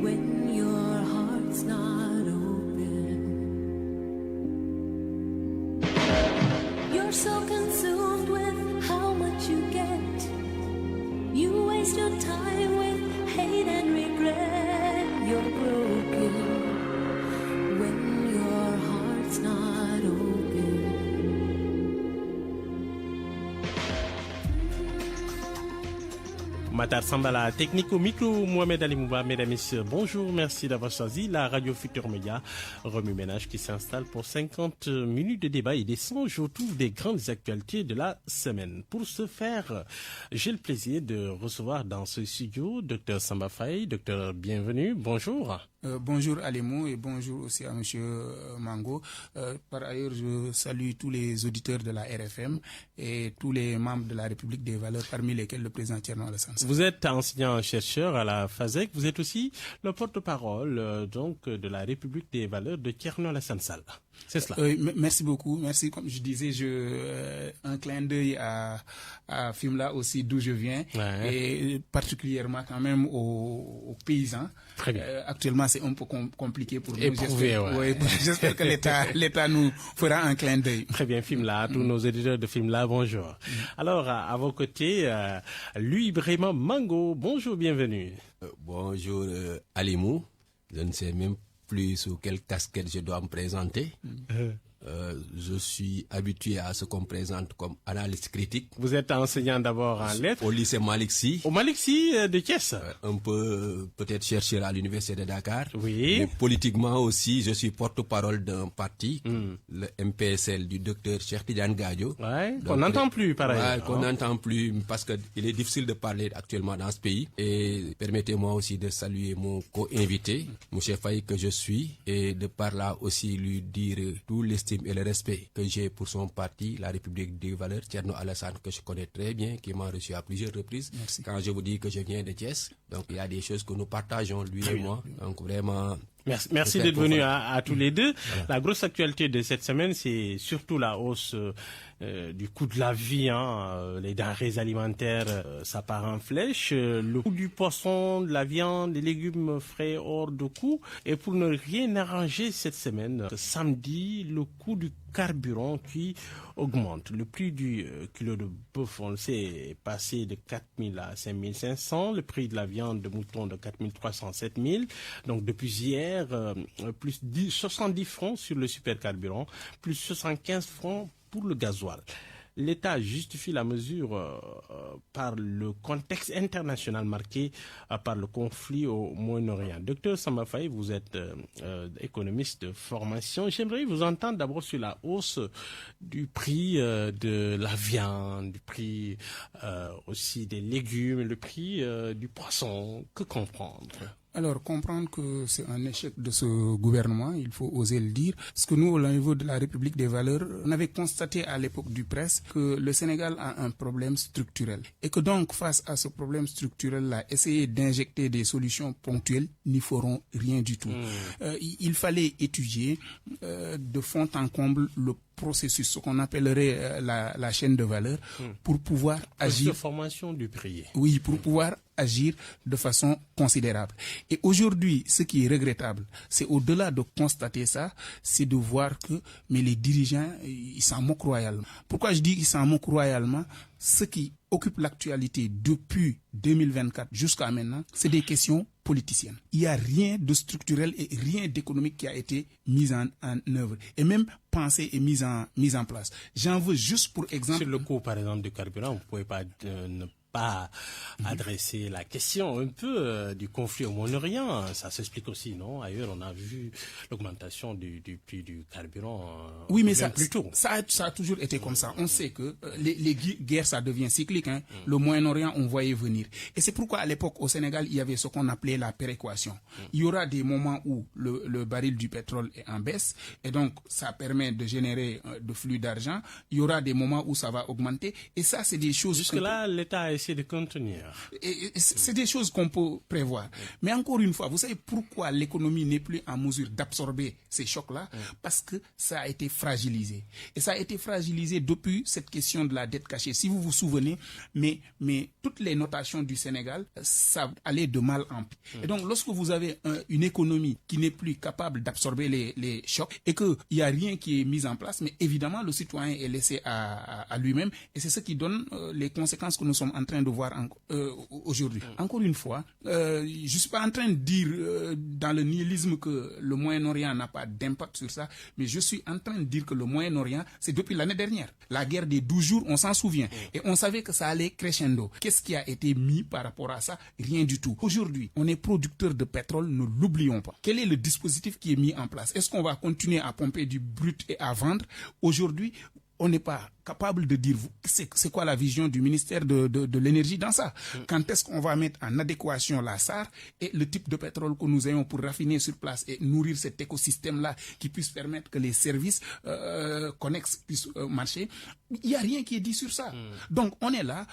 when your heart's not open. You're so consumed with how much you get. You waste your time with hate and regret. You're broken when your heart's not open. Matar Sambala, technique au micro, Mohamed Ali Mouba, mesdames et messieurs, bonjour, merci d'avoir choisi la radio Futur Média, remue-ménage qui s'installe pour 50 minutes de débat et d'échange autour des grandes actualités de la semaine. Pour ce faire, j'ai le plaisir de recevoir dans ce studio Dr Samba Faye. Docteur, bienvenue, bonjour. Bonjour Alimou et bonjour aussi à Monsieur Mango. Par ailleurs, je salue tous les auditeurs de la RFM et tous les membres de la République des Valeurs, parmi lesquels le président Thierno Alassane. Vous êtes enseignant-chercheur à la FASEC, vous êtes aussi le porte-parole donc de la République des Valeurs de Thierno Alassane Sall. C'est cela. Merci beaucoup. Merci. Comme je disais, un clin d'œil à Fimela aussi, d'où je viens, ouais. Et particulièrement quand même aux paysans. Très bien. Actuellement, c'est un peu compliqué pour nous. Éprouvé, j'espère que l'État nous fera un clin d'œil. Très bien, Fimela. Tous nos éditeurs de Fimela, bonjour. Alors, à vos côtés, Louis Brément Mango, bonjour, bienvenue. Bonjour, Alimou. Je ne sais même plus sous quelle casquette je dois me présenter. Je suis habitué à ce qu'on me présente comme analyste critique. Vous êtes enseignant d'abord en lettres. Au lycée Malick Sy. Au Malick Sy de Thiès. Un peu, peut-être chercheur à l'université de Dakar. Oui. Mais politiquement aussi, je suis porte-parole d'un parti, le MPSL du docteur Cheikh Tidiane Gadio. Ouais, qu'on n'entend plus par ailleurs. Qu'on n'entend plus parce qu'il est difficile de parler actuellement dans ce pays. Et permettez-moi aussi de saluer mon co-invité, M. Faye, que je suis, et de par là aussi lui dire tout l'estime et le respect que j'ai pour son parti, la République des Valeurs, Thierno Alassane, que je connais très bien, qui m'a reçu à plusieurs reprises. Merci. Quand je vous dis que je viens de Thiès, donc il y a des choses que nous partageons, lui et moi. Donc vraiment... Merci d'être venu à tous les deux. Voilà. La grosse actualité de cette semaine, c'est surtout la hausse du coût de la vie. Les denrées alimentaires, ça part en flèche. Le coût du poisson, de la viande, des légumes frais hors de coût. Et pour ne rien arranger cette semaine, samedi, le coût du carburant qui augmente. Le prix du kilo de bœuf, on le sait, est passé de 4 000 à 5 500. Le prix de la viande de mouton de 4 300 à 7 000. Donc depuis hier, plus 70 francs sur le supercarburant, plus 75 francs pour le gasoil. L'État justifie la mesure par le contexte international marqué par le conflit au Moyen-Orient. Docteur Samba Faye, vous êtes économiste de formation. J'aimerais vous entendre d'abord sur la hausse du prix de la viande, du prix aussi des légumes, le prix du poisson. Que comprendre ? Alors, comprendre que c'est un échec de ce gouvernement, il faut oser le dire. Parce que nous, au niveau de la République des Valeurs, on avait constaté à l'époque du presse que le Sénégal a un problème structurel. Et que donc, face à ce problème structurel-là, essayer d'injecter des solutions ponctuelles n'y feront rien du tout. Il fallait étudier de fond en comble le processus, ce qu'on appellerait la chaîne de valeur, pour pouvoir agir. Formation du prix. Oui, pour pouvoir agir de façon considérable. Et aujourd'hui, ce qui est regrettable, c'est au-delà de constater ça, c'est de voir que mais les dirigeants, ils s'en moquent royalement. Pourquoi je dis qu'ils s'en moquent royalement? Ce qui occupe l'actualité depuis 2024 jusqu'à maintenant, c'est des questions politiciennes. Il n'y a rien de structurel et rien d'économique qui a été mis en œuvre. Et même pensé et mis en place. J'en veux juste pour exemple... Sur le coût, par exemple, du carburant, vous ne pouvez pas ne pas adresser la question un peu du conflit au Moyen-Orient. Ça s'explique aussi, non? Ailleurs, on a vu l'augmentation du prix du carburant. Oui, mais ça a toujours été comme ça. On sait que les guerres, ça devient cyclique. Le Moyen-Orient, on voyait venir. Et c'est pourquoi, à l'époque, au Sénégal, il y avait ce qu'on appelait la péréquation. Il y aura des moments où le baril du pétrole est en baisse, et donc ça permet de générer de flux d'argent. Il y aura des moments où ça va augmenter. Et ça, c'est des choses... Jusque-là, l'État a essayé essayer de contenir. Et c'est des choses qu'on peut prévoir. Mais encore une fois, vous savez pourquoi l'économie n'est plus en mesure d'absorber ces chocs-là? Parce que ça a été fragilisé. Et ça a été fragilisé depuis cette question de la dette cachée. Si vous vous souvenez, mais toutes les notations du Sénégal, ça allait de mal en pis. Et donc, lorsque vous avez une économie qui n'est plus capable d'absorber les chocs et qu'il n'y a rien qui est mis en place, mais évidemment, le citoyen est laissé à lui-même. Et c'est ce qui donne les conséquences que nous sommes en train de voir aujourd'hui. Encore une fois, je ne suis pas en train de dire dans le nihilisme que le Moyen-Orient n'a pas d'impact sur ça, mais je suis en train de dire que le Moyen-Orient, c'est depuis l'année dernière. La guerre des 12 jours, on s'en souvient. Et on savait que ça allait crescendo. Qu'est-ce qui a été mis par rapport à ça? Rien du tout. Aujourd'hui, on est producteur de pétrole, ne l'oublions pas. Quel est le dispositif qui est mis en place? Est-ce qu'on va continuer à pomper du brut et à vendre? Aujourd'hui, on n'est pas capable de dire c'est quoi la vision du ministère de l'énergie dans ça. Quand est-ce qu'on va mettre en adéquation la SAR et le type de pétrole que nous ayons pour raffiner sur place et nourrir cet écosystème-là qui puisse permettre que les services connexes puissent marcher? Il n'y a rien qui est dit sur ça. Donc on est là.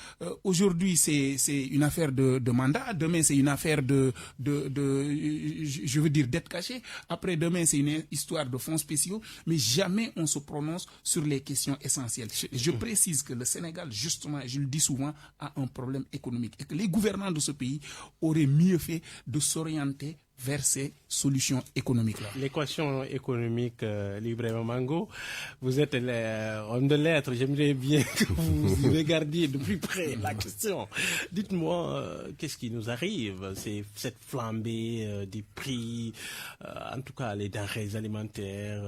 Aujourd'hui c'est une affaire de mandat. Demain c'est une affaire je veux dire dette cachée. Après demain c'est une histoire de fonds spéciaux. Mais jamais on se prononce sur les questions essentielles. Je précise que le Sénégal, justement, je le dis souvent, a un problème économique et que les gouvernants de ce pays auraient mieux fait de s'orienter vers ces solutions économiques-là. L'équation économique, Ibrahima Mango, vous êtes homme de lettres, j'aimerais bien que vous regardiez de plus près la question. Dites-moi, qu'est-ce qui nous arrive? C'est cette flambée des prix, en tout cas les denrées alimentaires,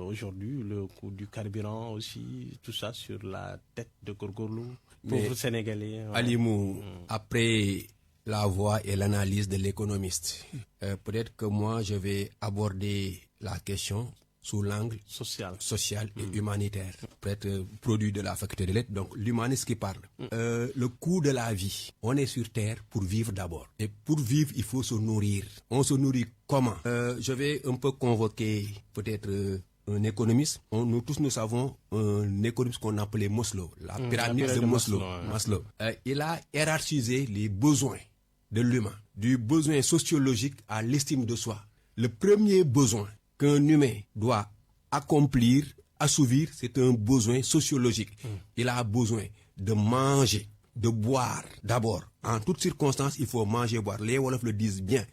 aujourd'hui, le coût du carburant aussi, tout ça sur la tête de Gorgorlou, pauvre Sénégalais. Ouais. Alimou, après la voix et l'analyse de l'économiste, peut-être que moi je vais aborder la question sous l'angle social et humanitaire, peut-être produit de la faculté de lettres, donc l'humaniste qui parle. Le coût de la vie, on est sur terre pour vivre d'abord, et pour vivre il faut se nourrir. On se nourrit comment? Je vais un peu convoquer peut-être un économiste. Nous tous nous savons un économiste qu'on appelait Maslow, la pyramide de Maslow. Il a hiérarchisé les besoins de l'humain, du besoin sociologique à l'estime de soi. Le premier besoin qu'un humain doit accomplir, assouvir, c'est un besoin sociologique. Il a besoin de manger, de boire. D'abord, en toutes circonstances, il faut manger et boire. Les Wolofs le disent bien.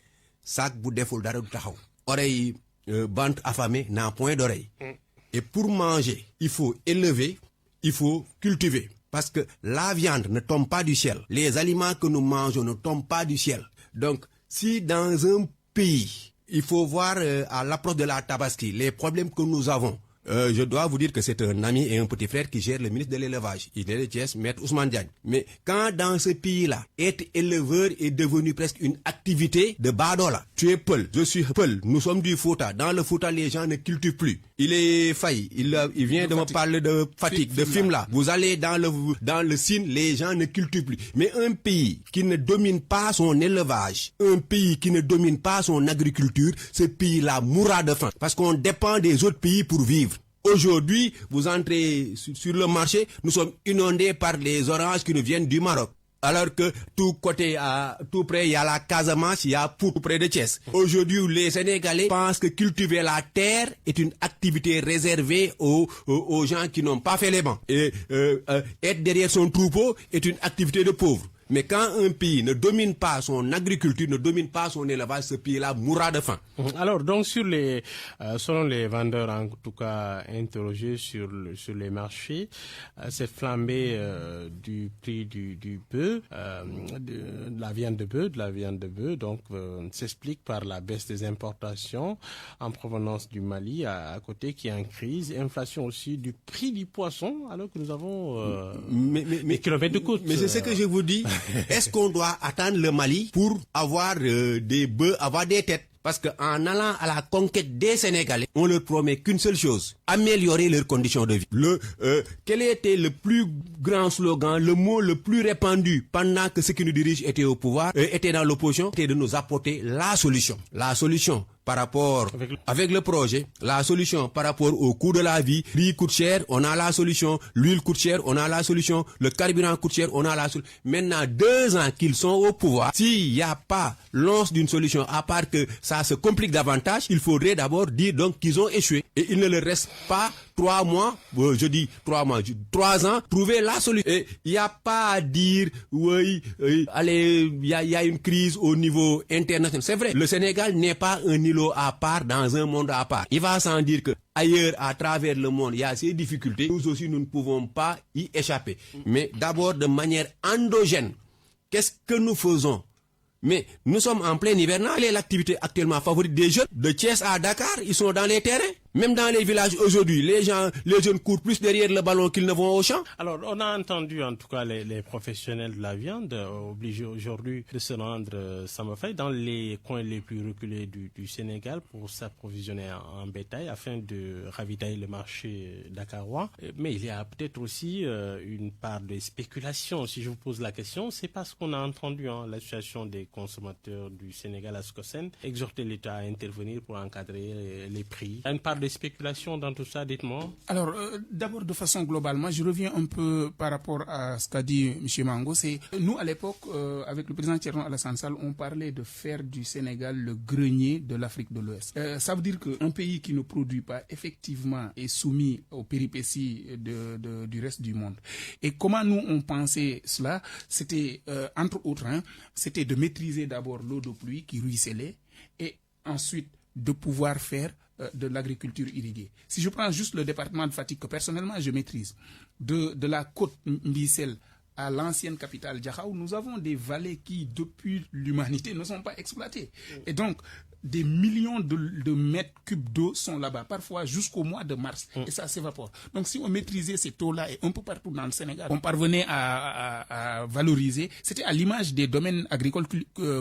Sac bu deful dara du taxaw. Oreille bande affamée n'a point d'oreille. Et pour manger, il faut élever, il faut cultiver. Parce que la viande ne tombe pas du ciel. Les aliments que nous mangeons ne tombent pas du ciel. Donc, si dans un pays, il faut voir à l'approche de la Tabaski, les problèmes que nous avons, je dois vous dire que c'est un ami et un petit frère qui gère le ministre de l'élevage. Il est de Thiès, Maître Ousmane Diagne. Mais quand dans ce pays-là, être éleveur est devenu presque une activité de badola. Tu es Peul, je suis Peul, nous sommes du Fouta. Dans le Fouta, les gens ne cultivent plus. Il est failli, il vient de me parler de fatigue, de Fimela. Vous allez dans le Sine, les gens ne cultivent plus. Mais un pays qui ne domine pas son élevage, un pays qui ne domine pas son agriculture, ce pays-là mourra de faim. Parce qu'on dépend des autres pays pour vivre. Aujourd'hui, vous entrez sur le marché, nous sommes inondés par les oranges qui nous viennent du Maroc. Alors que tout près, il y a la Casamance, il y a tout près de Thiès. Aujourd'hui, les Sénégalais pensent que cultiver la terre est une activité réservée aux gens qui n'ont pas fait les bancs. Et être derrière son troupeau est une activité de pauvre. Mais quand un pays ne domine pas son agriculture, ne domine pas son élevage, ce pays-là mourra de faim. Alors, donc, selon les vendeurs, en tout cas, interrogés sur les marchés, cette flambée du prix du bœuf, de la viande de bœuf, donc, s'explique par la baisse des importations en provenance du Mali, à côté, qui est en crise, inflation aussi du prix du poisson, alors que nous avons des kilomètres de côte. Mais c'est ce que je vous dis. Est-ce qu'on doit attendre le Mali pour avoir des bœufs, avoir des têtes? Parce qu'en allant à la conquête des Sénégalais, on leur promet qu'une seule chose, améliorer leurs conditions de vie. Quel était le plus grand slogan, le mot le plus répandu pendant que ceux qui nous dirigent étaient au pouvoir, étaient dans l'opposition, c'était de nous apporter la solution. La solution. par rapport avec le projet, la solution par rapport au coût de la vie, riz coûte cher, on a la solution, l'huile coûte cher, on a la solution, le carburant coûte cher, on a la solution. Maintenant, 2 ans qu'ils sont au pouvoir, s'il n'y a pas l'once d'une solution, à part que ça se complique davantage, il faudrait d'abord dire donc qu'ils ont échoué. Et il ne leur reste pas 3 mois, 3 ans, trouver la solution. Et il n'y a pas à dire, oui, allez, il y a une crise au niveau international. C'est vrai, le Sénégal n'est pas un îlot à part dans un monde à part. Il va sans dire que ailleurs, à travers le monde, il y a ces difficultés. Nous aussi, nous ne pouvons pas y échapper. Mais d'abord, de manière endogène, qu'est-ce que nous faisons? Mais nous sommes en plein hivernage. Quelle est l'activité actuellement favorite des jeunes? De Thiès à Dakar, ils sont dans les terrains. Même dans les villages aujourd'hui, les jeunes courent plus derrière le ballon qu'ils ne vont au champ. Alors, on a entendu en tout cas les professionnels de la viande obligés aujourd'hui de se rendre, Samba Faye, dans les coins les plus reculés du Sénégal pour s'approvisionner en bétail afin de ravitailler le marché dakarois. Mais il y a peut-être aussi une part de spéculation. Si je vous pose la question, c'est parce qu'on a entendu l'association des consommateurs du Sénégal, ASCOSEN, exhorter l'État à intervenir pour encadrer les prix. Il y a une part de spéculation dans tout ça, dites-moi. Alors, d'abord, de façon globale, moi, je reviens un peu par rapport à ce qu'a dit M. Mango. C'est nous, à l'époque, avec le président Thierno Alassane Sall, on parlait de faire du Sénégal le grenier de l'Afrique de l'Ouest. Ça veut dire qu'un pays qui ne produit pas, effectivement, est soumis aux péripéties du reste du monde. Et comment nous, on pensait cela? C'était, entre autres, c'était de maîtriser d'abord l'eau de pluie qui ruisselait et ensuite de pouvoir faire de l'agriculture irriguée. Si je prends juste le département de Fatick que personnellement je maîtrise, de la côte Mbissel à l'ancienne capitale Diakhao, nous avons des vallées qui, depuis l'humanité, ne sont pas exploitées. Et donc, des millions de mètres cubes d'eau sont là-bas, parfois jusqu'au mois de mars, et ça s'évapore. Donc si on maîtrisait cette eau-là, et un peu partout dans le Sénégal, on parvenait à valoriser, c'était à l'image des domaines agricoles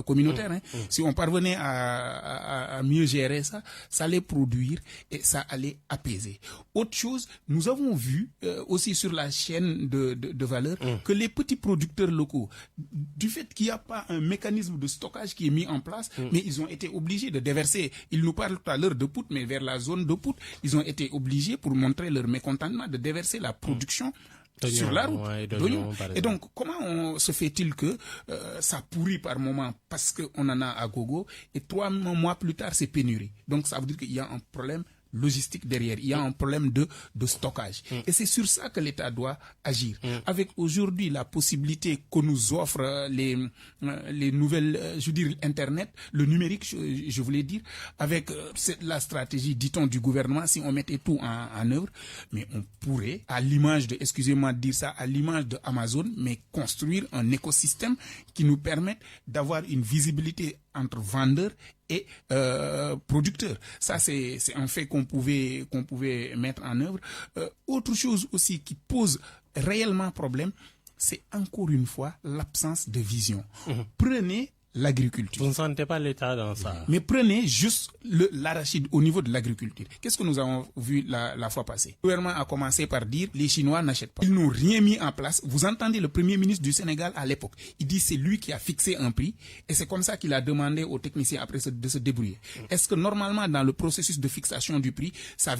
communautaires, si on parvenait à mieux gérer ça, ça allait produire et ça allait apaiser. Autre chose, nous avons vu aussi sur la chaîne de valeur que les petits producteurs locaux, du fait qu'il n'y a pas un mécanisme de stockage qui est mis en place, mais ils ont été obligés de déverser. Ils nous parlent tout à l'heure de Pout, mais vers la zone de Pout, ils ont été obligés, pour montrer leur mécontentement, de déverser la production sur la route d'oignons. Et donc, comment se fait-il que ça pourrit par moment parce qu'on en a à gogo, et 3 mois plus tard, c'est pénurie. Donc, ça veut dire qu'il y a un problème logistique derrière, il y a un problème de stockage. Et c'est sur ça que l'État doit agir. Avec aujourd'hui la possibilité que nous offrent les nouvelles, je veux dire, Internet, le numérique, je voulais dire, avec la stratégie, dit-on, du gouvernement, si on mettait tout en œuvre, mais on pourrait, à l'image de, excusez-moi de dire ça, à l'image de Amazon, mais construire un écosystème qui nous permette d'avoir une visibilité entre vendeurs et producteurs. Ça, c'est un fait qu'on pouvait mettre en œuvre. Autre chose aussi qui pose réellement problème, c'est encore une fois l'absence de vision. Prenez l'agriculture. Vous ne sentez pas l'État dans ça? Mais prenez juste l'arachide au niveau de l'agriculture. Qu'est-ce que nous avons vu la fois passée? Le gouvernement a commencé par dire les Chinois n'achètent pas. Ils n'ont rien mis en place. Vous entendez le premier ministre du Sénégal à l'époque. Il dit c'est lui qui a fixé un prix et c'est comme ça qu'il a demandé aux techniciens après de se débrouiller. Est-ce que normalement dans le processus de fixation du prix, ça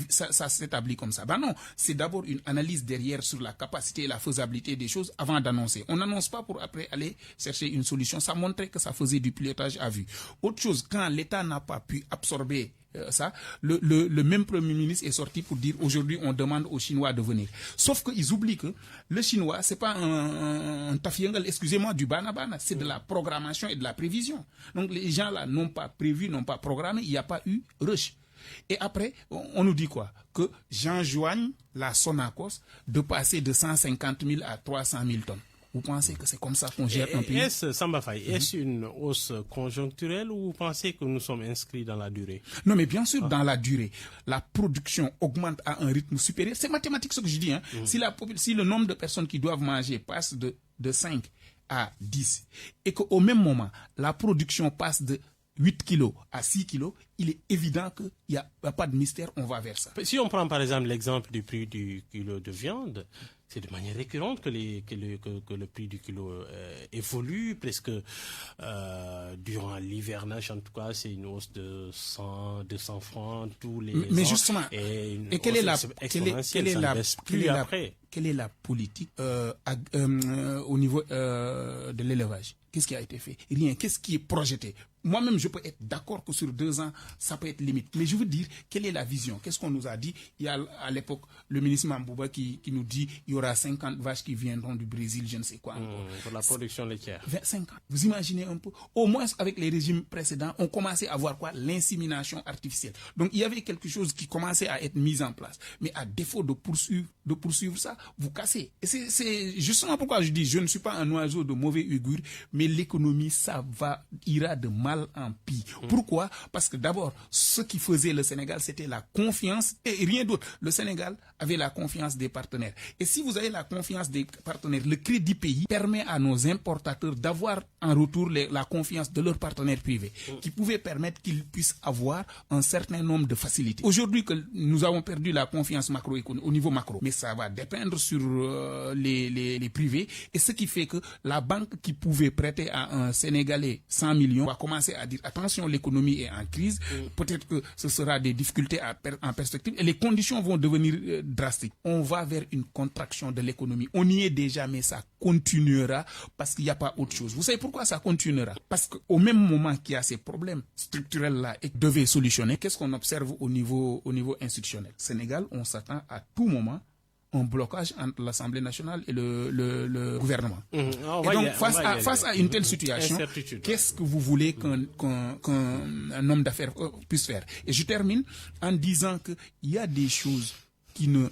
s'établit comme ça? Ben non, c'est d'abord une analyse derrière sur la capacité et la faisabilité des choses avant d'annoncer. On n'annonce pas pour après aller chercher une solution. Ça montrait que ça faisait du pilotage à vue. Autre chose, quand l'État n'a pas pu absorber ça, le même Premier ministre est sorti pour dire aujourd'hui on demande aux Chinois de venir. Sauf qu'ils oublient que le Chinois, c'est pas un tafiengal, excusez-moi, du bana-bana, c'est de la programmation et de la prévision. Donc les gens là n'ont pas prévu, n'ont pas programmé, il n'y a pas eu rush. Et après, on nous dit quoi? Que j'enjoigne la Sonacos de passer de 150 000 à 300 000 tonnes. Vous pensez que c'est comme ça qu'on gère un pays? Est-ce, Samba Faye, est-ce une hausse conjoncturelle ou vous pensez que nous sommes inscrits dans la durée? Non, mais bien sûr, dans la durée. La production augmente à un rythme supérieur. C'est mathématique ce que je dis. Si le nombre de personnes qui doivent manger passe de 5 à 10 et qu'au même moment, la production passe de 8 kilos à 6 kilos, il est évident qu'il n'y a pas de mystère, on va vers ça. Si on prend par exemple l'exemple du prix du kilo de viande, c'est de manière récurrente que le prix du kilo évolue, presque durant l'hivernage en tout cas, c'est une hausse de 100, 200 francs tous les mais ans. Justement, Et quelle est la politique au niveau de l'élevage? Qu'est-ce qui a été fait? Rien. Qu'est-ce qui est projeté? Moi-même, je peux être d'accord que sur 2 ans, ça peut être limite. Mais je veux dire, quelle est la vision? Qu'est-ce qu'on nous a dit? Il y a à l'époque le ministre Mambouba qui nous dit il y aura 50 vaches qui viendront du Brésil, je ne sais quoi encore. Pour la production laitière. 50. Vous imaginez un peu? Au moins, avec les régimes précédents, on commençait à voir quoi? L'insémination artificielle. Donc, il y avait quelque chose qui commençait à être mis en place. Mais à défaut de poursuivre ça, vous cassez. Et c'est justement pourquoi je dis, je ne suis pas un oiseau de mauvais augure, mais l'économie, ça ira de mal en pis. Pourquoi? Parce que d'abord, ce qui faisait le Sénégal, c'était la confiance et rien d'autre. Le Sénégal avait la confiance des partenaires. Et si vous avez la confiance des partenaires, le crédit pays permet à nos importateurs d'avoir en retour la confiance de leurs partenaires privés, qui pouvaient permettre qu'ils puissent avoir un certain nombre de facilités. Aujourd'hui que nous avons perdu la confiance macroéconomique au niveau macro, mais ça va dépendre sur les privés, et ce qui fait que la banque qui pouvait prêter à un Sénégalais 100 millions va commencer à dire attention, l'économie est en crise, peut-être que ce sera des difficultés en perspective et les conditions vont devenir drastiques. On va vers une contraction de l'économie. On y est déjà, mais ça continuera parce qu'il n'y a pas autre chose. Vous savez pourquoi ça continuera? Parce qu'au même moment qu'il y a ces problèmes structurels-là et devait solutionner, qu'est-ce qu'on observe au niveau institutionnel? Sénégal, on s'attend à tout moment un blocage entre l'Assemblée nationale et le gouvernement. Et donc, face à une telle situation, qu'est-ce que vous voulez qu'un homme d'affaires puisse faire? Et je termine en disant qu'il y a des choses qui ne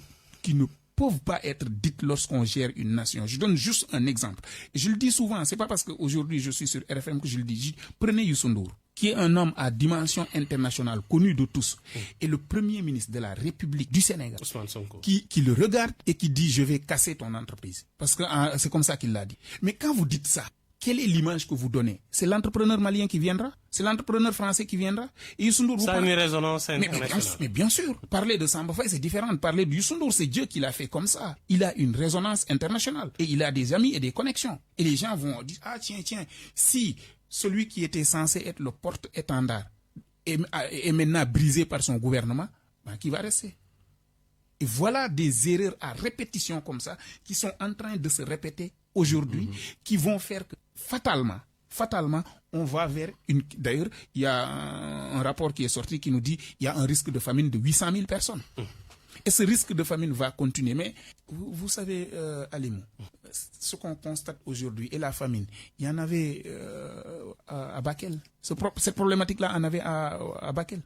peuvent pas être dites lorsqu'on gère une nation. Je donne juste un exemple. Et je le dis souvent, c'est pas parce qu'aujourd'hui je suis sur RFM que je le dis. Prenez Youssou N'Dour, qui est un homme à dimension internationale, connu de tous, et le premier ministre de la République du Sénégal, qui le regarde et qui dit « je vais casser ton entreprise ». Parce que c'est comme ça qu'il l'a dit. Mais quand vous dites ça, quelle est l'image que vous donnez? C'est l'entrepreneur malien qui viendra? C'est l'entrepreneur français qui viendra? Et Youssou N'Dour, ça a une résonance internationale. Mais bien sûr, parler de Samba Faye, c'est différent. Parler de Youssou N'Dour, c'est Dieu qui l'a fait comme ça. Il a une résonance internationale. Et il a des amis et des connexions. Et les gens vont dire « ah tiens, si celui qui était censé être le porte-étendard est maintenant brisé par son gouvernement, qui va rester ?» Et voilà des erreurs à répétition comme ça qui sont en train de se répéter aujourd'hui, qui vont faire que fatalement, on va vers une... D'ailleurs, il y a un rapport qui est sorti qui nous dit qu'il y a un risque de famine de 800 000 personnes. Et ce risque de famine va continuer. Mais vous savez, Alimou, ce qu'on constate aujourd'hui, et la famine, il y en avait à Bakel. Cette problématique-là en avait à Bakel.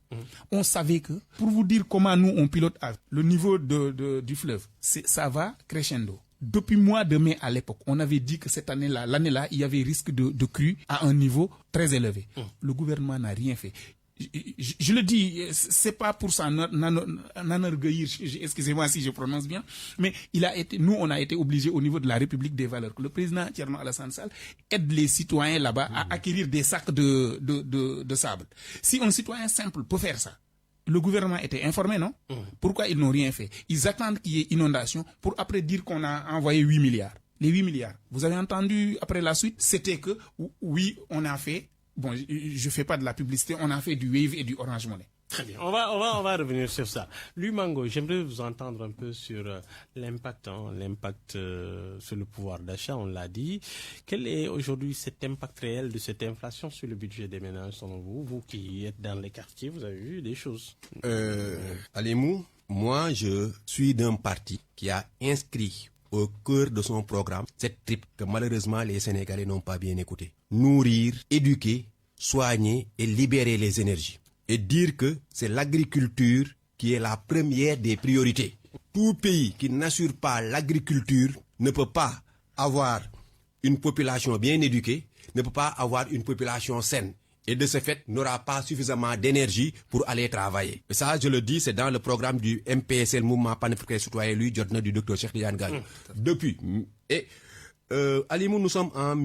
On savait que, pour vous dire comment nous, on pilote le niveau du fleuve, ça va crescendo. Depuis mois de mai à l'époque, on avait dit que cette année-là, l'année-là, il y avait risque de crue à un niveau très élevé. Le gouvernement n'a rien fait. Je le dis, c'est pas pour s'en enorgueillir, excusez-moi si je prononce bien, mais nous on a été obligés au niveau de la République des valeurs que le président Thierno Alassane Sall aide les citoyens là-bas à acquérir des sacs de sable. Si un citoyen simple peut faire ça, le gouvernement était informé, non? Pourquoi ils n'ont rien fait? Ils attendent qu'il y ait inondation pour après dire qu'on a envoyé 8 milliards. Les 8 milliards, vous avez entendu après la suite, c'était que oui, on a fait. Bon, je ne fais pas de la publicité, on a fait du Wave et du Orange Money. Très bien, on va revenir sur ça. Lui, Mango, j'aimerais vous entendre un peu sur l'impact sur le pouvoir d'achat, on l'a dit. Quel est aujourd'hui cet impact réel de cette inflation sur le budget des ménages selon vous? Vous qui êtes dans les quartiers, vous avez vu des choses. Alimou, moi je suis d'un parti qui a inscrit au cœur de son programme cette triple que malheureusement les Sénégalais n'ont pas bien écouté. Nourrir, éduquer, soigner et libérer les énergies. Et dire que c'est l'agriculture qui est la première des priorités. Tout pays qui n'assure pas l'agriculture ne peut pas avoir une population bien éduquée, ne peut pas avoir une population saine. Et de ce fait, n'aura pas suffisamment d'énergie pour aller travailler. Et ça, je le dis, c'est dans le programme du MPSL, Mouvement Panafricain Citoyen, lui, du Dr Cheikh Tidiane Gadio. Depuis. Et Alimou, nous sommes en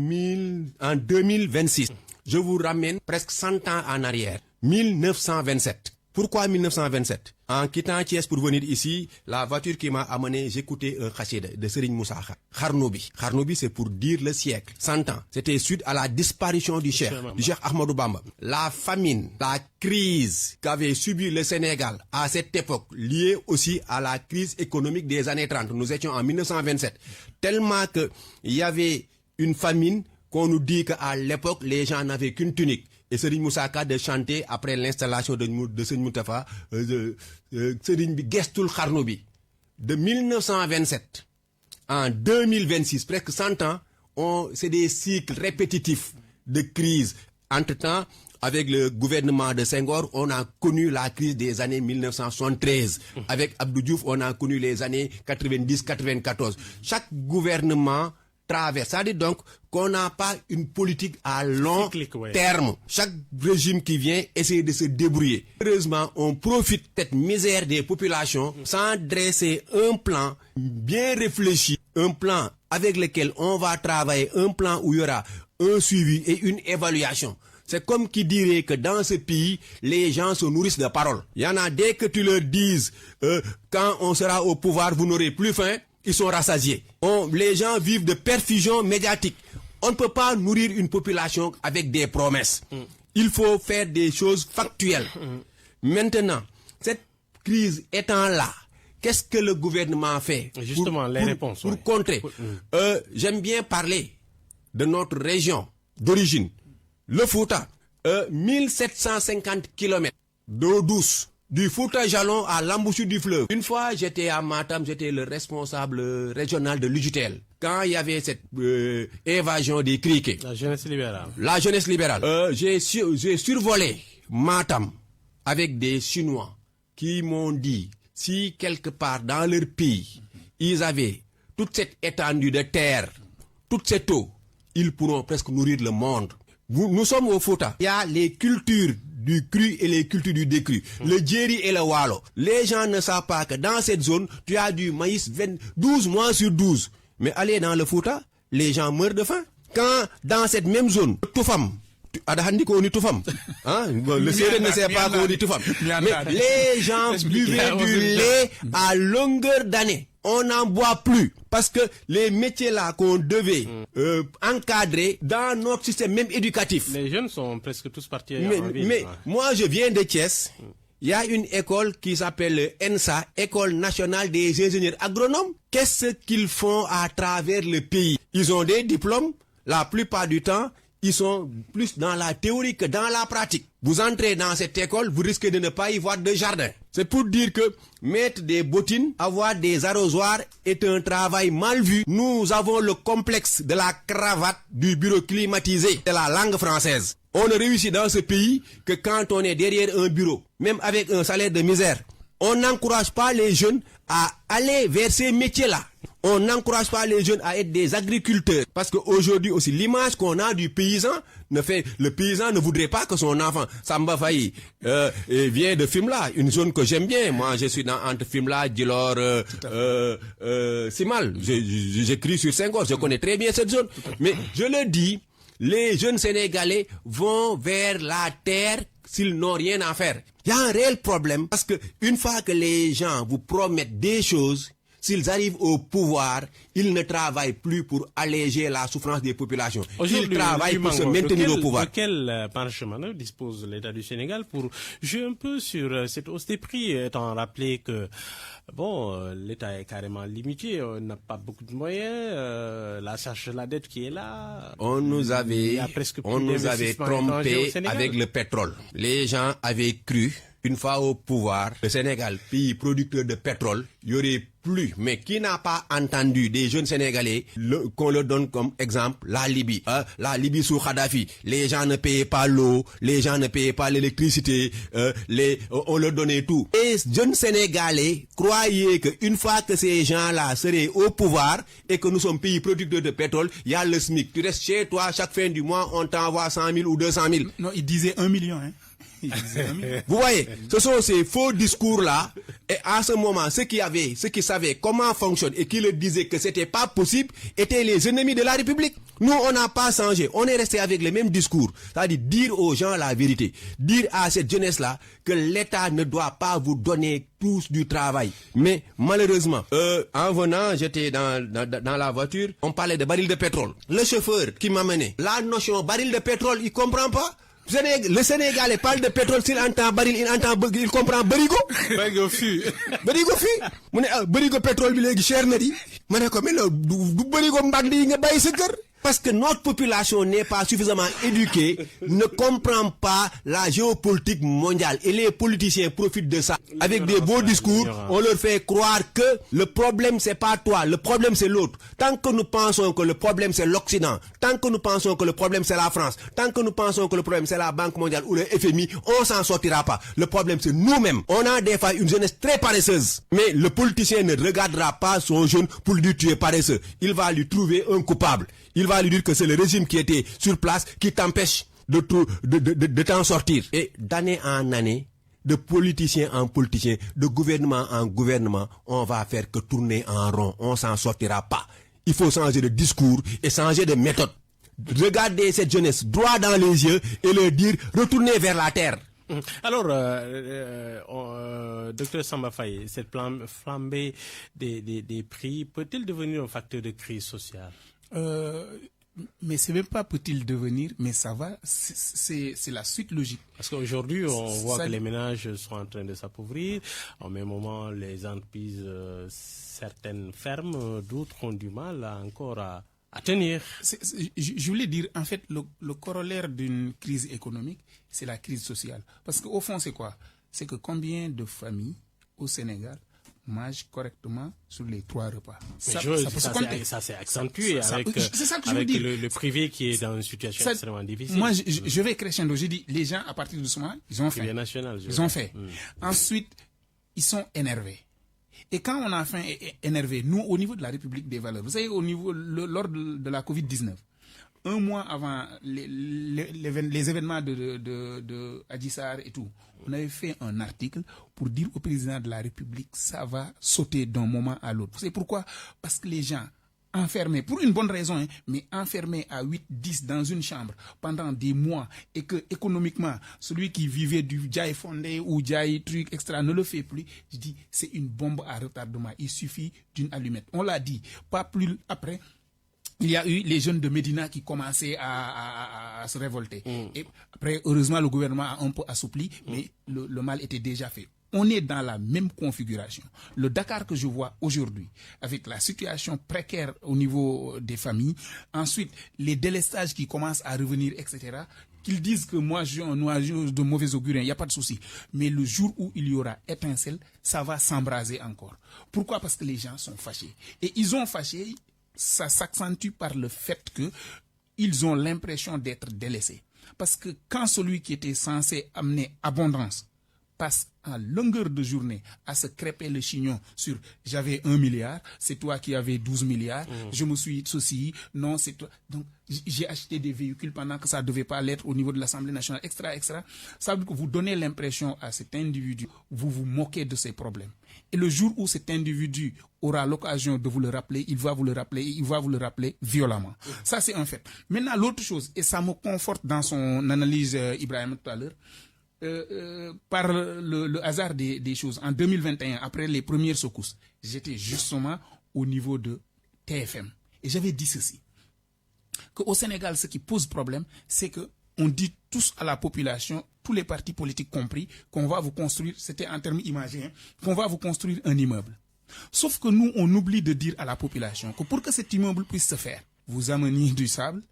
2026. Je vous ramène presque 100 ans en arrière. 1927. Pourquoi 1927? En quittant Thiès pour venir ici, la voiture qui m'a amené, j'écoutais un khachida de Serigne Moussa Kharnoubi. Kharnoubi, c'est pour dire le siècle. 100 ans. C'était suite à la disparition du Cheikh Ahmadou Bamba. La famine, la crise qu'avait subi le Sénégal à cette époque, liée aussi à la crise économique des années 30. Nous étions en 1927. Tellement que il y avait une famine qu'on nous dit qu'à l'époque, les gens n'avaient qu'une tunique. Et Serigne Moussa Ka de chanter après l'installation de Serigne Moutafa, Serigne bi gestul xarnu bi. De 1927 en 2026, presque 100 ans, c'est des cycles répétitifs de crise. Entre-temps, avec le gouvernement de Senghor, on a connu la crise des années 1973. Avec Abdou Diouf, on a connu les années 90-94. Chaque gouvernement traverse. Ça dit donc qu'on n'a pas une politique à long terme. Chaque régime qui vient essaie de se débrouiller. Heureusement, on profite de cette misère des populations sans dresser un plan bien réfléchi, un plan avec lequel on va travailler, un plan où il y aura un suivi et une évaluation. C'est comme qui dirait que dans ce pays, les gens se nourrissent de paroles. Il y en a dès que tu leur dises quand on sera au pouvoir, vous n'aurez plus faim. Ils sont rassasiés. Les gens vivent de perfusion médiatique. On ne peut pas nourrir une population avec des promesses. Il faut faire des choses factuelles. Maintenant, cette crise étant là, qu'est-ce que le gouvernement fait? Justement, les réponses. Pour contrer. J'aime bien parler de notre région d'origine, le Fouta. 1750 km d'eau douce. Du Fouta Jalon à l'embouchure du fleuve. Une fois, j'étais à Matam, j'étais le responsable régional de l'UJTL. Quand il y avait cette évasion des criquets. La jeunesse libérale. La jeunesse libérale. J'ai survolé Matam avec des Chinois qui m'ont dit, si quelque part dans leur pays, ils avaient toute cette étendue de terre, toute cette eau, ils pourront presque nourrir le monde. Nous sommes au Fouta. Il y a les cultures du cru et les cultures du décru. Le djeri et le walo. Les gens ne savent pas que dans cette zone, tu as du maïs 12 mois sur 12. Mais allez dans le Fouta, les gens meurent de faim. Quand dans cette même zone, tout femme, le Sérère ne sait pas qu'on dit tout femme. Mais les gens buvaient du lait à longueur d'année. On n'en boit plus parce que les métiers là qu'on devait encadrer dans notre système même éducatif. Les jeunes sont presque tous partis en ville. Mais moi je viens de Thiès. Il y a une école qui s'appelle ENSA, École nationale des ingénieurs agronomes. Qu'est-ce qu'ils font à travers le pays? Ils ont des diplômes. La plupart du temps, ils sont plus dans la théorie que dans la pratique. Vous entrez dans cette école, vous risquez de ne pas y voir de jardin. C'est pour dire que mettre des bottines, avoir des arrosoirs est un travail mal vu. Nous avons le complexe de la cravate du bureau climatisé de la langue française. On ne réussit dans ce pays que quand on est derrière un bureau, même avec un salaire de misère. On n'encourage pas les jeunes à aller vers ces métiers-là. On n'encourage pas les jeunes à être des agriculteurs. Parce qu'aujourd'hui aussi, l'image qu'on a du paysan, le paysan ne voudrait pas que son enfant, Samba Faye, vient de Fimela, une zone que j'aime bien. Moi, je suis entre Fimela, Djilor, Simal. J'écris sur Senghor, je connais très bien cette zone. Mais je le dis, les jeunes Sénégalais vont vers la terre s'ils n'ont rien à faire. Il y a un réel problème parce que une fois que les gens vous promettent des choses, s'ils arrivent au pouvoir, ils ne travaillent plus pour alléger la souffrance des populations. Ils travaillent pour se maintenir au pouvoir. De quel parchemin dispose l'État du Sénégal pour jouer un peu sur cette hausse des prix, étant rappelé que l'État est carrément limité, on n'a pas beaucoup de moyens, la charge de la dette qui est là. On nous avait trompé avec le pétrole. Les gens avaient cru, une fois au pouvoir, le Sénégal, pays producteur de pétrole, il y aurait plus. Mais qui n'a pas entendu des jeunes Sénégalais qu'on leur donne comme exemple la Libye. La Libye sous Kadhafi. Les gens ne payaient pas l'eau, les gens ne payaient pas l'électricité, on leur donnait tout. Et jeunes Sénégalais croyaient qu'une fois que ces gens-là seraient au pouvoir et que nous sommes pays producteurs de pétrole, il y a le SMIC. Tu restes chez toi, chaque fin du mois, on t'envoie 100 000 ou 200 000. Non, il disait 1 million, hein. Vous voyez, ce sont ces faux discours-là. Et à ce moment, ceux qui savaient comment fonctionne et qui le disaient que c'était pas possible étaient les ennemis de la République. Nous, on n'a pas changé. On est resté avec les mêmes discours. C'est-à-dire dire aux gens la vérité. Dire à cette jeunesse-là que l'État ne doit pas vous donner tous du travail. Mais malheureusement, en venant, j'étais dans la voiture, on parlait de baril de pétrole. Le chauffeur qui m'amenait, la notion baril de pétrole, il comprend pas. Le Sénégalais parle de pétrole, s'il entend baril, il comprend barigo. Barigo fût. Barigo fût. Barigo pétrole, il est cher, mais comme du barigo mbandi nga baye sa kër. Parce que notre population n'est pas suffisamment éduquée, ne comprend pas la géopolitique mondiale. Et les politiciens profitent de ça. Avec des beaux discours, on leur fait croire que le problème c'est pas toi, le problème c'est l'autre. Tant que nous pensons que le problème c'est l'Occident, tant que nous pensons que le problème c'est la France, tant que nous pensons que le problème c'est la Banque mondiale ou le FMI, on s'en sortira pas. Le problème c'est nous-mêmes. On a des fois une jeunesse très paresseuse. Mais le politicien ne regardera pas son jeune pour lui dire tu es paresseux. Il va lui trouver un coupable. Il va lui dire que c'est le régime qui était sur place qui t'empêche de t'en sortir. Et d'année en année, de politicien en politicien, de gouvernement en gouvernement, on va faire que tourner en rond. On s'en sortira pas. Il faut changer de discours et changer de méthode. Regarder cette jeunesse droit dans les yeux et leur dire retournez vers la terre. Alors, docteur Samba Faye, cette flambée des prix peut-il devenir un facteur de crise sociale? Mais c'est même pas peut-il devenir, mais ça va, c'est la suite logique. Parce qu'aujourd'hui, on voit que les ménages sont en train de s'appauvrir. En même moment, les entreprises, certaines ferment, d'autres ont du mal à tenir. Je voulais dire, en fait, le corollaire d'une crise économique, c'est la crise sociale. Parce qu'au fond, c'est quoi? C'est que combien de familles au Sénégal mangent correctement sur les 3 repas? Ça s'est accentué avec le privé qui est dans une situation extrêmement difficile. Moi, je vais crescendo. Je dis, les gens, à partir de ce moment, ils ont faim. Ils ont fait. Ensuite, ils sont énervés. Et quand on a faim et énervé, nous, au niveau de la République des valeurs, vous savez, lors de la Covid-19, un mois avant les événements de Adji Sarr et tout, on avait fait un article pour dire au président de la République, ça va sauter d'un moment à l'autre. Vous savez pourquoi? Parce que les gens enfermés, pour une bonne raison, mais enfermés à 8-10 dans une chambre pendant des mois, et que économiquement, celui qui vivait du Djaï fondé ou Djaï truc extra ne le fait plus, je dis, c'est une bombe à retardement. Il suffit d'une allumette. On l'a dit, pas plus après. Il y a eu les jeunes de Médina qui commençaient à se révolter. Et après, heureusement, le gouvernement a un peu assoupli, mais le mal était déjà fait. On est dans la même configuration. Le Dakar que je vois aujourd'hui, avec la situation précaire au niveau des familles, ensuite les délestages qui commencent à revenir, etc., qu'ils disent que moi j'ai un nuage de mauvais augure, il n'y a pas de souci. Mais le jour où il y aura étincelle, ça va s'embraser encore. Pourquoi? Parce que les gens sont fâchés. Et ils ont fâché, ça s'accentue par le fait qu'ils ont l'impression d'être délaissés. Parce que quand celui qui était censé amener abondance passe en longueur de journée à se crêper le chignon sur j'avais 1 milliard, c'est toi qui avais 12 milliards, je me suis ceci, non c'est toi. Donc j'ai acheté des véhicules pendant que ça ne devait pas l'être au niveau de l'Assemblée nationale, extra. Ça veut dire que vous donnez l'impression à cet individu, vous vous moquez de ses problèmes. Et le jour où cet individu aura l'occasion de vous le rappeler, il va vous le rappeler violemment. Ça c'est un fait. Maintenant l'autre chose, et ça me conforte dans son analyse Ibrahim tout à l'heure, par le hasard des choses, en 2021, après les premières secousses, j'étais justement au niveau de TFM. Et j'avais dit ceci, qu'au Sénégal, ce qui pose problème, c'est que on dit tous à la population, tous les partis politiques compris, qu'on va vous construire, c'était en termes imagés, qu'on va vous construire un immeuble. Sauf que nous, on oublie de dire à la population que pour que cet immeuble puisse se faire, vous ameniez du sable,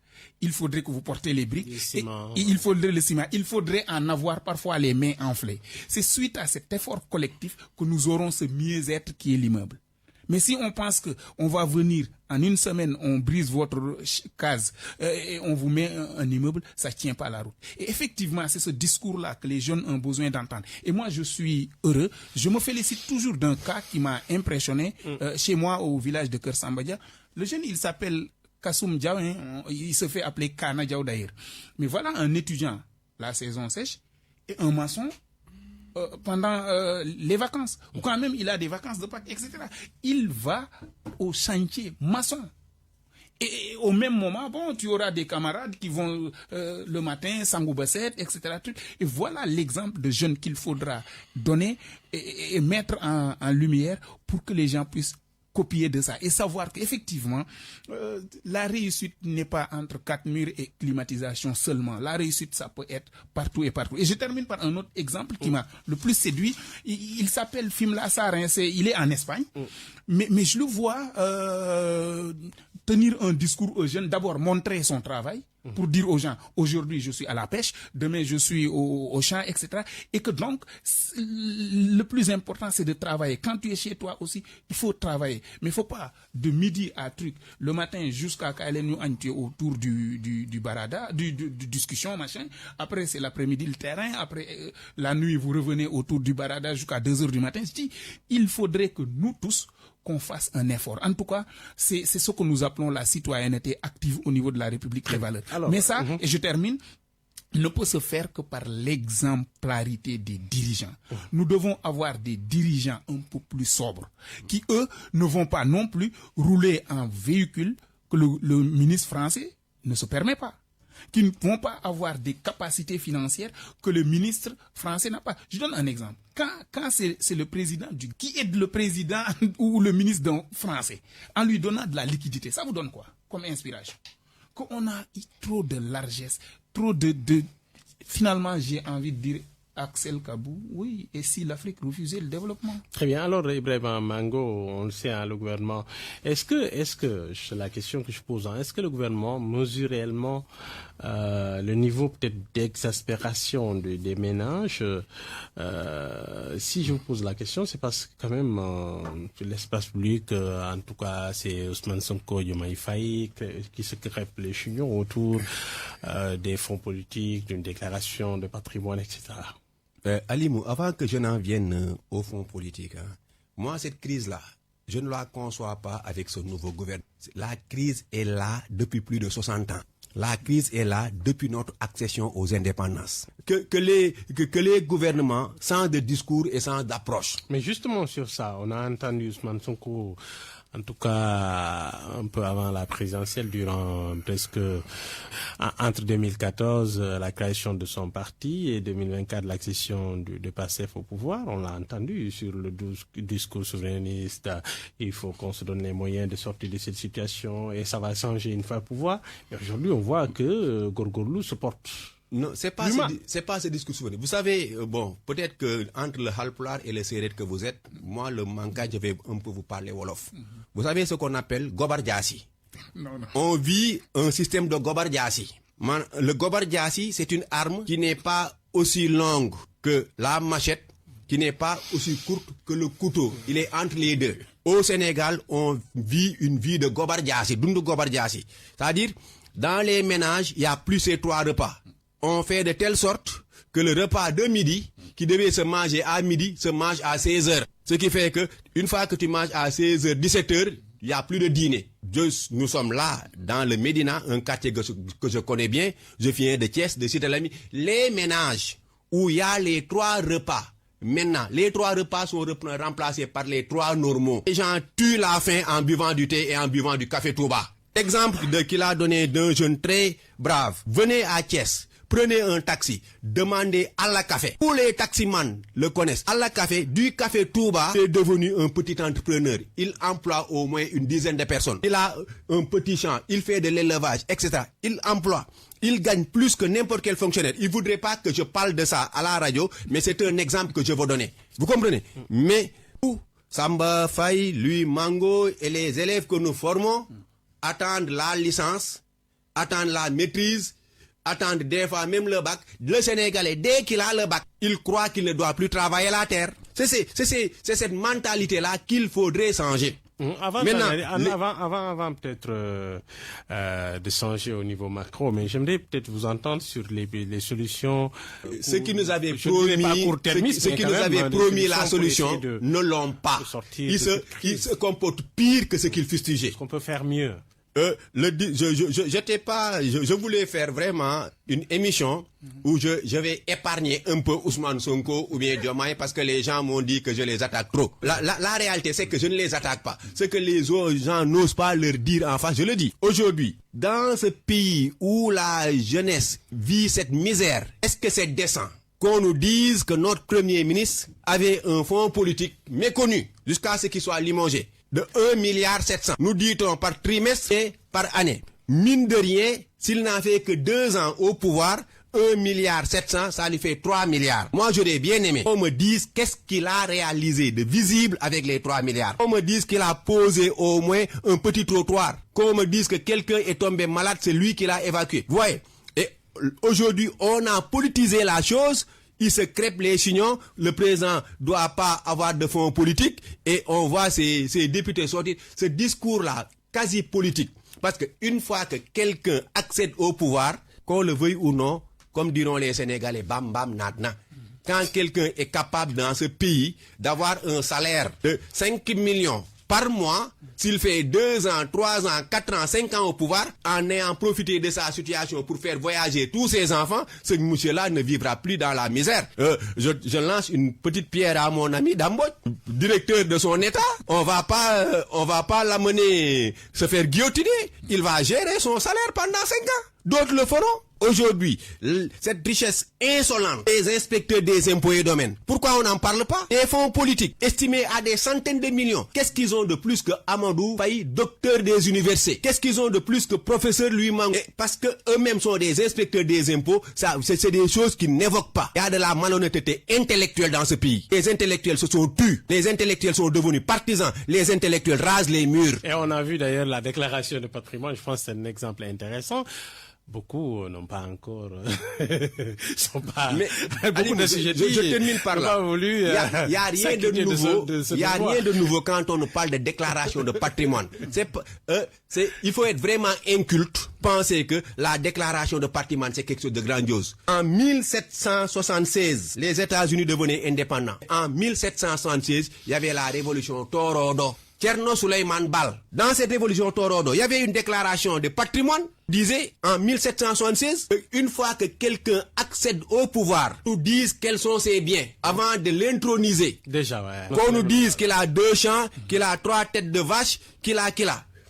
il faudrait que vous portez les briques, et il faudrait le ciment, il faudrait en avoir parfois les mains enflées. C'est suite à cet effort collectif que nous aurons ce mieux-être qui est l'immeuble. Mais si on pense que on va venir en une semaine, on brise votre case et on vous met un immeuble, ça tient pas la route. Et effectivement, c'est ce discours-là que les jeunes ont besoin d'entendre. Et moi, je suis heureux. Je me félicite toujours d'un cas qui m'a impressionné chez moi au village de Keur Samba Dia. Le jeune, il s'appelle Kassoum Diaw, il se fait appeler Kana Diaw d'ailleurs. Mais voilà un étudiant, la saison sèche, et un maçon pendant les vacances. Ou quand même il a des vacances de Pâques, etc. Il va au chantier maçon. Et au même moment, bon, tu auras des camarades qui vont le matin, Sangou Basset, etc. Et voilà l'exemple de jeunes qu'il faudra donner et mettre en lumière pour que les gens puissent copier de ça et savoir qu'effectivement, la réussite n'est pas entre quatre murs et climatisation seulement. La réussite, ça peut être partout et partout. Et je termine par un autre exemple qui m'a le plus séduit. Il s'appelle Fimla Sarr, il est en Espagne. Mais je le vois tenir un discours aux jeunes, d'abord montrer son travail, pour dire aux gens, aujourd'hui je suis à la pêche, demain je suis au champ, etc. Et que donc, le plus important c'est de travailler. Quand tu es chez toi aussi, il faut travailler. Mais il ne faut pas de midi à truc, le matin jusqu'à Kaelenu, tu es autour du barada, du discussion, machin. Après c'est l'après-midi le terrain, après la nuit vous revenez autour du barada jusqu'à 2h du matin. Je dis, il faudrait que nous tous, qu'on fasse un effort. En tout cas, c'est ce que nous appelons la citoyenneté active au niveau de la République des valeurs. Alors, mais ça, et je termine, ne peut se faire que par l'exemplarité des dirigeants. Nous devons avoir des dirigeants un peu plus sobres, qui eux ne vont pas non plus rouler en véhicule que le ministre français ne se permet pas, qui ne vont pas avoir des capacités financières que le ministre français n'a pas. Je donne un exemple. Quand c'est le président qui aide le président ou le ministre français en lui donnant de la liquidité, ça vous donne quoi comme inspiration? Qu'on a trop de largesse, trop de... Finalement, j'ai envie de dire, Axel Kabou, oui, et si l'Afrique refusait le développement? Très bien. Alors, Ibrahima Mango, on le sait, hein, le gouvernement, est-ce que, c'est la question que je pose, hein, est-ce que le gouvernement mesure réellement le niveau peut-être d'exaspération des ménages? Si je vous pose la question, c'est parce que quand même, l'espace public, en tout cas, c'est Ousmane Sonko, Diomaye Faye, qui se crêpent les chignons autour des fonds politiques, d'une déclaration de patrimoine, etc. Alimou, avant que je n'en vienne au fond politique, moi, cette crise-là, je ne la conçois pas avec ce nouveau gouvernement. La crise est là depuis plus de 60 ans. La crise est là depuis notre accession aux indépendances. Que les gouvernements, sans de discours et sans d'approche. Mais justement sur ça, on a entendu Ousmane Sonko, en tout cas un peu avant la présidentielle, durant presque entre 2014 la création de son parti et 2024 l'accession de PASTEF au pouvoir. On l'a entendu sur le discours souverainiste. Il faut qu'on se donne les moyens de sortir de cette situation et ça va changer une fois au pouvoir. Et aujourd'hui, on voit que Gorgorlou se porte. Non, c'est pas ce discours souverain. Vous savez, bon, peut-être que entre le Halpulaar et le Sérère que vous êtes, moi, le Manka, je vais un peu vous parler Wolof. Vous savez ce qu'on appelle Gobar Diassi. Non. On vit un système de Gobar Diassi. Le Gobar Diassi, c'est une arme qui n'est pas aussi longue que la machette, qui n'est pas aussi courte que le couteau. Il est entre les deux. Au Sénégal, on vit une vie de Gobar Diassi, Dundu Gobar Diassi. C'est-à-dire, dans les ménages, il n'y a plus ces 3 repas. On fait de telle sorte que le repas de midi, qui devait se manger à midi, se mange à 16h. Ce qui fait que, une fois que tu manges à 16h, 17h, il n'y a plus de dîner. Nous sommes là, dans le Médina, un quartier que je connais bien. Je viens de Thiès, de Cité-Lamy. Les ménages où il y a les 3 repas, maintenant, les 3 repas sont remplacés par les 3 normaux. Les gens tuent la faim en buvant du thé et en buvant du café Touba. Exemple qu'il a donné d'un jeune très brave. Venez à Thiès. Prenez un taxi, demandez Allah Café. Tous les taximans le connaissent. Allah Café, du café Touba, est devenu un petit entrepreneur. Il emploie au moins une dizaine de personnes. Il a un petit champ, il fait de l'élevage, etc. Il emploie. Il gagne plus que n'importe quel fonctionnaire. Il ne voudrait pas que je parle de ça à la radio, mais c'est un exemple que je veux donner. Vous comprenez? Mais Samba Faye, lui, Mango et les élèves que nous formons attendent la licence, attendent la maîtrise, attendre des fois même le bac. Le Sénégalais, dès qu'il a le bac, il croit qu'il ne doit plus travailler la terre. C'est cette mentalité-là qu'il faudrait changer. Avant peut-être de changer au niveau macro, mais j'aimerais peut-être vous entendre sur les solutions. Ce qui nous avait promis, la solution, ne l'ont pas. Ils se comportent pire que ce qu'ils fustigeaient. Est-ce qu'on peut faire mieux? je voulais faire vraiment une émission où je vais épargner un peu Ousmane Sonko ou bien Diomaye parce que les gens m'ont dit que je les attaque trop. La réalité, c'est que je ne les attaque pas. Ce que les autres gens n'osent pas leur dire en face, je le dis. Aujourd'hui, dans ce pays où la jeunesse vit cette misère, est-ce que c'est décent qu'on nous dise que notre Premier ministre avait un fonds politique méconnu jusqu'à ce qu'il soit limogé de 1,7 milliard. Nous dit-on par trimestre et par année. Mine de rien, s'il n'a fait que 2 ans au pouvoir, 1,7 milliard, ça lui fait 3 milliards. Moi, j'aurais bien aimé qu'on me dise qu'est-ce qu'il a réalisé de visible avec les 3 milliards. Qu'on me dise qu'il a posé au moins un petit trottoir. Qu'on me dise que quelqu'un est tombé malade, c'est lui qui l'a évacué. Vous voyez? Et aujourd'hui, on a politisé la chose. Il se crêpe les chignons. Le président doit pas avoir de fonds politiques. Et on voit ces députés sortir. Ce discours-là, quasi politique. Parce qu'une fois que quelqu'un accède au pouvoir, qu'on le veuille ou non, comme diront les Sénégalais, bam bam natna. Quand quelqu'un est capable dans ce pays d'avoir un salaire de 5 millions par mois, s'il fait 2 ans, 3 ans, 4 ans, 5 ans au pouvoir, en ayant profité de sa situation pour faire voyager tous ses enfants, ce monsieur-là ne vivra plus dans la misère. Je lance une petite pierre à mon ami Dambot, directeur de son État. On va pas l'amener se faire guillotiner. Il va gérer son salaire pendant 5 ans. D'autres le feront. Aujourd'hui, cette richesse insolente des inspecteurs des impôts et domaines, pourquoi on n'en parle pas? Les fonds politiques estimés à des centaines de millions, qu'est-ce qu'ils ont de plus que Amadou Faye, docteur des universités? Qu'est-ce qu'ils ont de plus que professeur Louis Mangou? Parce que eux-mêmes sont des inspecteurs des impôts, c'est des choses qu'ils n'évoquent pas. Il y a de la malhonnêteté intellectuelle dans ce pays. Les intellectuels se sont tus, les intellectuels sont devenus partisans, les intellectuels rasent les murs. Et on a vu d'ailleurs la déclaration de patrimoine, je pense que c'est un exemple intéressant. Beaucoup n'ont pas encore, sont pas. Mais beaucoup de sujets. Je termine par là. Il y a rien de nouveau. Il y a rien de nouveau quand on nous parle de déclaration de patrimoine. Il faut être vraiment inculte. Penser que la déclaration de patrimoine c'est quelque chose de grandiose. En 1776, les États-Unis devenaient indépendants. En 1776, il y avait la révolution Torodo. Tcherno Souleyman Bal. Dans cette révolution Torodo, il y avait une déclaration de patrimoine. Disait en 1776, une fois que quelqu'un accède au pouvoir, nous disent quels sont ses biens avant de l'introniser. Déjà, ouais. Qu'on nous dise qu'il a 2 champs, qu'il a 3 têtes de vache, qu'il a.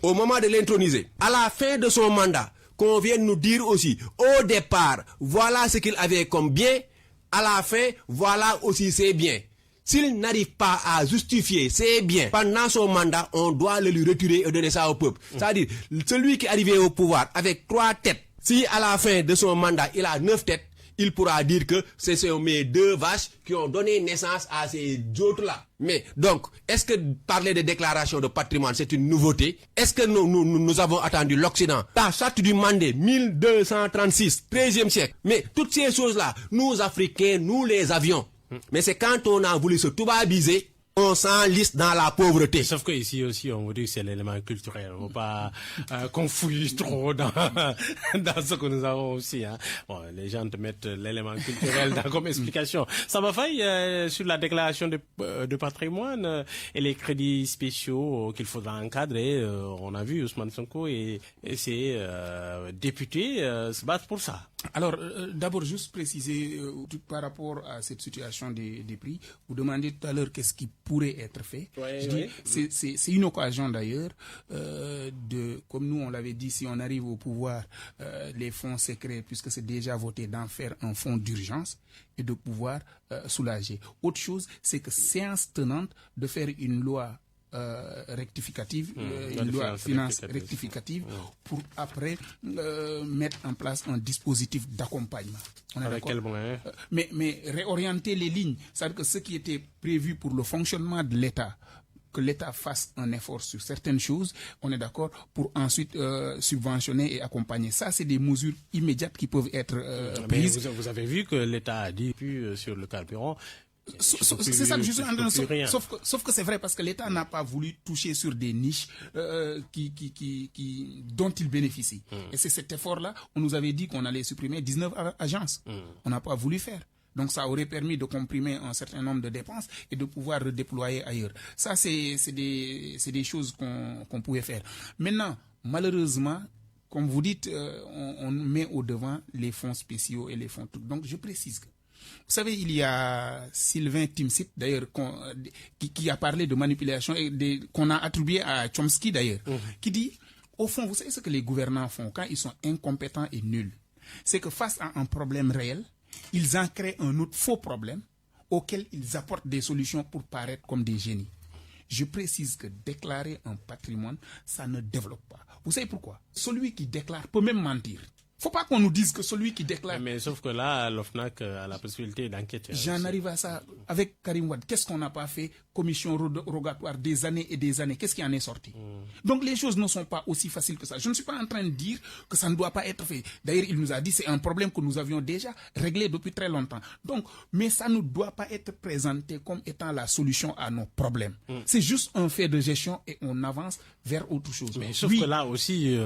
Au moment de l'introniser, à la fin de son mandat, qu'on vienne nous dire aussi, au départ, voilà ce qu'il avait comme bien, à la fin, voilà aussi ses biens. S'il n'arrive pas à justifier ses biens pendant son mandat, on doit le lui retirer et donner ça au peuple. C'est-à-dire, celui qui est arrivé au pouvoir avec 3 têtes, si à la fin de son mandat, il a 9 têtes, il pourra dire que ce sont mes 2 vaches qui ont donné naissance à ces autres-là. Mais donc, est-ce que parler de déclaration de patrimoine, c'est une nouveauté? Est-ce que nous avons attendu l'Occident? La charte du Mandé, 1236, 13e siècle. Mais toutes ces choses-là, nous Africains, nous les avions. Mais c'est quand on a voulu se toubabiser, on s'enlise dans la pauvreté. Sauf que ici aussi, on vous dit que c'est l'élément culturel. On ne va pas qu'on fouille trop dans ce que nous avons aussi. Hein. Bon, les gens te mettent l'élément culturel comme explication. Ça m'a failli sur la déclaration de patrimoine et les crédits spéciaux qu'il faudra encadrer. On a vu Ousmane Sonko et ses députés se battre pour ça. Alors, d'abord, juste préciser par rapport à cette situation des prix, vous demandez tout à l'heure qu'est-ce qui pourrait être fait. Je dis, c'est une occasion d'ailleurs comme nous on l'avait dit, si on arrive au pouvoir, les fonds secrets, puisque c'est déjà voté, d'en faire un fonds d'urgence et de pouvoir soulager. Autre chose, c'est que séance tenante de faire une loi rectificative, une loi finance rectificative pour après mettre en place un dispositif d'accompagnement. Avec quel moyen? Mais réorienter les lignes, c'est-à-dire que ce qui était prévu pour le fonctionnement de l'État, que l'État fasse un effort sur certaines choses, on est d'accord, pour ensuite subventionner et accompagner. Ça, c'est des mesures immédiates qui peuvent être prises. Mais vous avez vu que l'État a dit plus sur le carburant. C'est ça que je suis en train de sauf que c'est vrai parce que l'État n'a pas voulu toucher sur des niches dont il bénéficie. Et c'est cet effort-là, on nous avait dit qu'on allait supprimer 19 agences. On n'a pas voulu faire. Donc ça aurait permis de comprimer un certain nombre de dépenses et de pouvoir redéployer ailleurs. Ça, c'est des choses qu'on pouvait faire. Maintenant, malheureusement, comme vous dites, on met au devant les fonds spéciaux et les fonds trucs. Donc, je précise que, vous savez, il y a Sylvain Timsit, d'ailleurs, qui a parlé de manipulation et qu'on a attribué à Chomsky, d'ailleurs, qui dit, au fond, vous savez ce que les gouvernants font quand ils sont incompétents et nuls? C'est que face à un problème réel, ils en créent un autre faux problème auquel ils apportent des solutions pour paraître comme des génies. Je précise que déclarer un patrimoine, ça ne développe pas. Vous savez pourquoi? Celui qui déclare peut même mentir. Faut pas qu'on nous dise que celui qui déclare... Mais sauf que là, l'OFNAC a la possibilité d'enquêter. J'en arrive à ça avec Karim Wade. Qu'est-ce qu'on n'a pas fait? Commission rogatoire des années et des années. Qu'est-ce qui en est sorti? Donc les choses ne sont pas aussi faciles que ça. Je ne suis pas en train de dire que ça ne doit pas être fait. D'ailleurs, il nous a dit que c'est un problème que nous avions déjà réglé depuis très longtemps. Donc, mais ça ne doit pas être présenté comme étant la solution à nos problèmes. C'est juste un fait de gestion et on avance vers autre chose. Mais sauf que là aussi,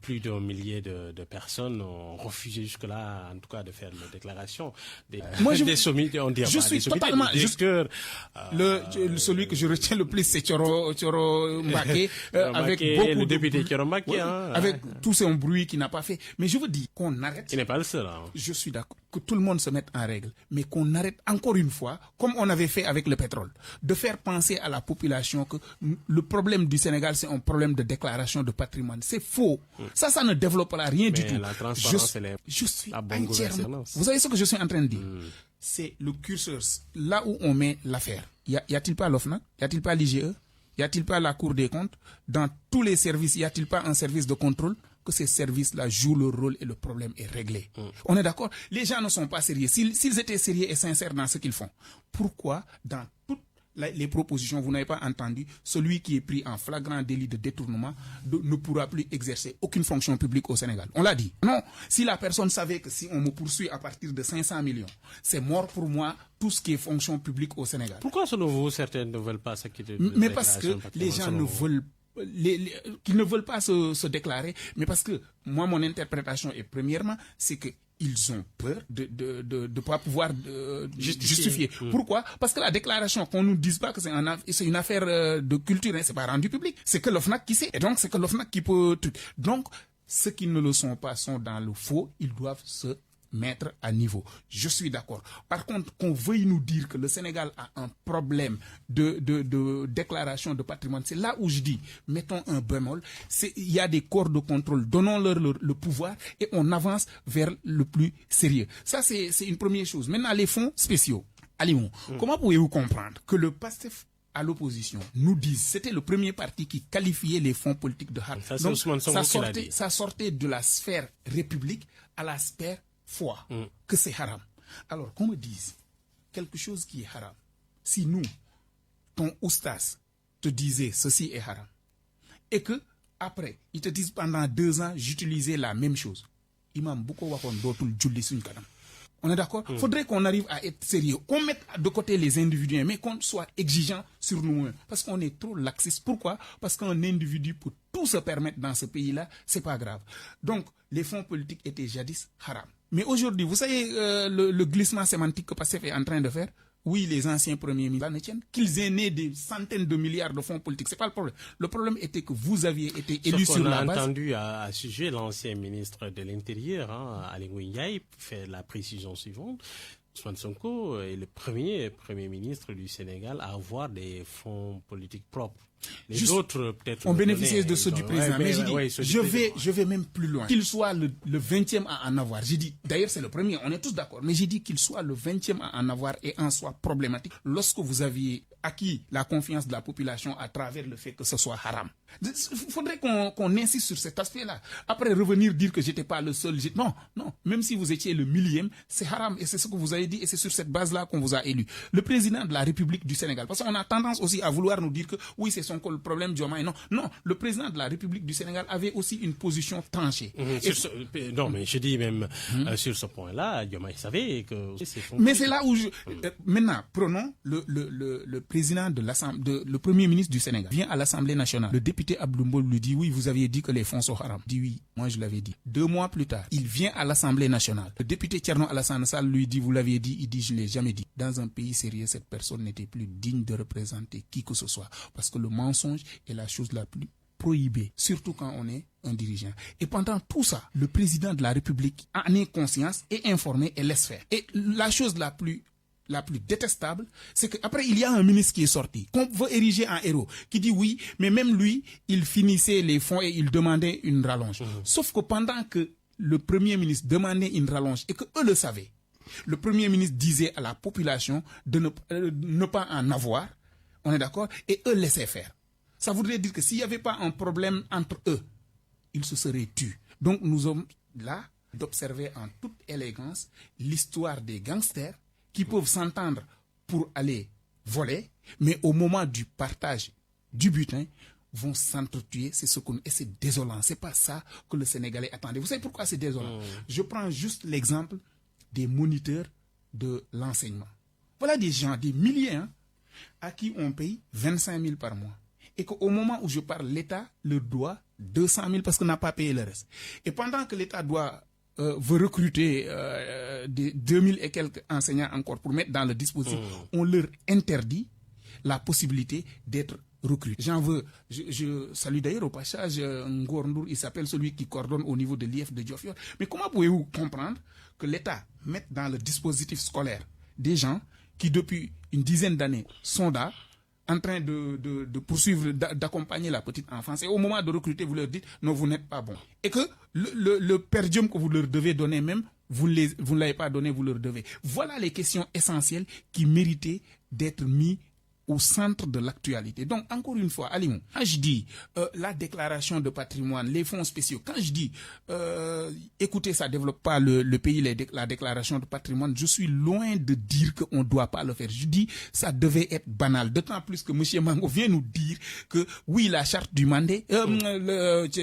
plus d'un millier de personnes ont refusé jusque-là, en tout cas, de faire la déclaration des sommités. On dirait je suis totalement... celui que je retiens le plus, c'est Thioro Mbaké, avec beaucoup le député Thioro Mbaké. Oui, avec tout ce bruit qu'il n'a pas fait. Mais je veux dire qu'on arrête... Il n'est pas le seul. Hein. Je suis d'accord. Que tout le monde se mette en règle. Mais qu'on arrête encore une fois, comme on avait fait avec le pétrole, de faire penser à la population que le problème du Sénégal, c'est un problème de déclaration de patrimoine. C'est faux. Ça ne développera rien du tout. La transparence, je suis la bonne entièrement... Vous savez ce que je suis en train de dire? C'est le curseur, là où on met l'affaire. Y a-t-il pas l'OFNAC? Y a-t-il pas l'IGE? Y a-t-il pas la Cour des comptes? Dans tous les services, y a-t-il pas un service de contrôle? Que ces services-là jouent leur rôle et le problème est réglé. On est d'accord? Les gens ne sont pas sérieux. S'ils étaient sérieux et sincères dans ce qu'ils font, pourquoi dans toutes les propositions, vous n'avez pas entendu, celui qui est pris en flagrant délit de détournement ne pourra plus exercer aucune fonction publique au Sénégal? On l'a dit. Non, si la personne savait que si on me poursuit à partir de 500 millions, c'est mort pour moi tout ce qui est fonction publique au Sénégal. Pourquoi, selon vous, certains ne veulent pas s'acquitter de Mais parce que les gens ne veulent qu'ils ne veulent pas se déclarer, mais parce que moi, mon interprétation est premièrement, c'est que ils ont peur de pas pouvoir justifier. Pourquoi? Parce que la déclaration, qu'on nous dise pas que c'est une affaire de culture, hein, c'est pas rendu public. C'est que l'OFNAC qui sait. Et donc, c'est que l'OFNAC qui peut... Donc, ceux qui ne le sont pas sont dans le faux. Ils doivent se mettre à niveau. Je suis d'accord. Par contre, qu'on veuille nous dire que le Sénégal a un problème de déclaration de patrimoine, c'est là où je dis, mettons un bémol, il y a des corps de contrôle, donnons-leur le pouvoir et on avance vers le plus sérieux. Ça, c'est une première chose. Maintenant, les fonds spéciaux. Alimou, comment pouvez-vous comprendre que le PASTEF à l'opposition nous dise, c'était le premier parti qui qualifiait les fonds politiques de haram. Donc, ça sortait de la sphère république à la sphère foi, que c'est haram. Alors, qu'on me dise quelque chose qui est haram, si nous, ton oustas, te disait ceci est haram, et que après, ils te disent pendant 2 ans, j'utilisais la même chose. Imam Bouko Wakon Dotul Djulli Sunkanam. On est d'accord? Faudrait qu'on arrive à être sérieux, qu'on mette de côté les individus, mais qu'on soit exigeant sur nous-mêmes. Parce qu'on est trop laxiste. Pourquoi? Parce qu'un individu peut tout se permettre dans ce pays-là, c'est pas grave. Donc, les fonds politiques étaient jadis haram. Mais aujourd'hui, vous savez le glissement sémantique que PASTEF est en train de faire? Oui, les anciens premiers ministres ne tiennent qu'ils aient né des centaines de milliards de fonds politiques. C'est pas le problème. Le problème était que vous aviez été élu sur la base. On a entendu à ce sujet l'ancien ministre de l'Intérieur, Ali Ngouille, faire la précision suivante. Ousmane Sonko est le premier ministre du Sénégal à avoir des fonds politiques propres. Les autres, peut-être... On bénéficie de ceux du président. Mais je vais même plus loin. Qu'il soit le 20e à en avoir. J'ai dit, d'ailleurs c'est le premier, on est tous d'accord. Mais j'ai dit qu'il soit le 20e à en avoir et en soit problématique lorsque vous aviez acquis la confiance de la population à travers le fait que ce soit haram. Il faudrait qu'on insiste sur cet aspect-là. Après revenir dire que j'étais pas le seul. Non. Même si vous étiez le 1000e, c'est haram. Et c'est ce que vous avez dit et c'est sur cette base-là qu'on vous a élu. Le président de la République du Sénégal. Parce qu'on a tendance aussi à vouloir nous dire que oui, c'est son le problème du Diomaye. Non, le président de la République du Sénégal avait aussi une position tranchée. Non, mais je dis même sur ce point-là, Diomaye savait que... Mais c'est là où maintenant, prenons le président le premier ministre du Sénégal vient à l'Assemblée nationale. Le député Abdou Mbow lui dit, oui, vous aviez dit que les fonds sont haram. Il dit oui, moi je l'avais dit. 2 mois plus tard, il vient à l'Assemblée nationale. Le député Thierno Alassane Sall lui dit, vous l'aviez dit. Il dit, je ne l'ai jamais dit. Dans un pays sérieux, cette personne n'était plus digne de représenter qui que ce soit. Parce que le mensonge est la chose la plus prohiber, surtout quand on est un dirigeant. Et pendant tout ça, le président de la République en est conscience, est informé et laisse faire. Et la chose la plus détestable, c'est qu'après, il y a un ministre qui est sorti, qu'on veut ériger en héros, qui dit oui, mais même lui, il finissait les fonds et il demandait une rallonge. Sauf que pendant que le Premier ministre demandait une rallonge et que eux le savaient, le Premier ministre disait à la population de ne pas en avoir, on est d'accord, et eux laissaient faire. Ça voudrait dire que s'il n'y avait pas un problème entre eux, ils se seraient tus. Donc nous sommes là d'observer en toute élégance l'histoire des gangsters qui peuvent s'entendre pour aller voler, mais au moment du partage du butin, vont s'entretuer. C'est ce qu'on... Et c'est désolant. C'est pas ça que le Sénégalais attendait. Vous savez pourquoi c'est désolant? Je prends juste l'exemple des moniteurs de l'enseignement. Voilà des gens, des milliers, à qui on paye 25 000 par mois. Et qu'au moment où je parle, l'État leur doit 200 000 parce qu'on n'a pas payé le reste. Et pendant que l'État veut recruter des 2000 et quelques enseignants encore pour mettre dans le dispositif, on leur interdit la possibilité d'être recrutés. Je salue d'ailleurs au passage Ngor Ndour, il s'appelle celui qui coordonne au niveau de l'IF de Diofior. Mais comment pouvez-vous comprendre que l'État mette dans le dispositif scolaire des gens qui depuis une dizaine d'années sont là, en train de poursuivre, d'accompagner la petite enfance, et au moment de recruter, vous leur dites non, vous n'êtes pas bon. Et que le per diem que vous leur devez donner même, vous ne l'avez pas donné, vous leur devez. Voilà les questions essentielles qui méritaient d'être mises au centre de l'actualité. Donc, encore une fois, Alimou, quand je dis la déclaration de patrimoine, les fonds spéciaux, quand je dis écoutez, ça ne développe pas le pays, la déclaration de patrimoine, je suis loin de dire qu'on ne doit pas le faire. Je dis ça devait être banal. D'autant plus que M. Mango vient nous dire que oui, la charte du Mandé,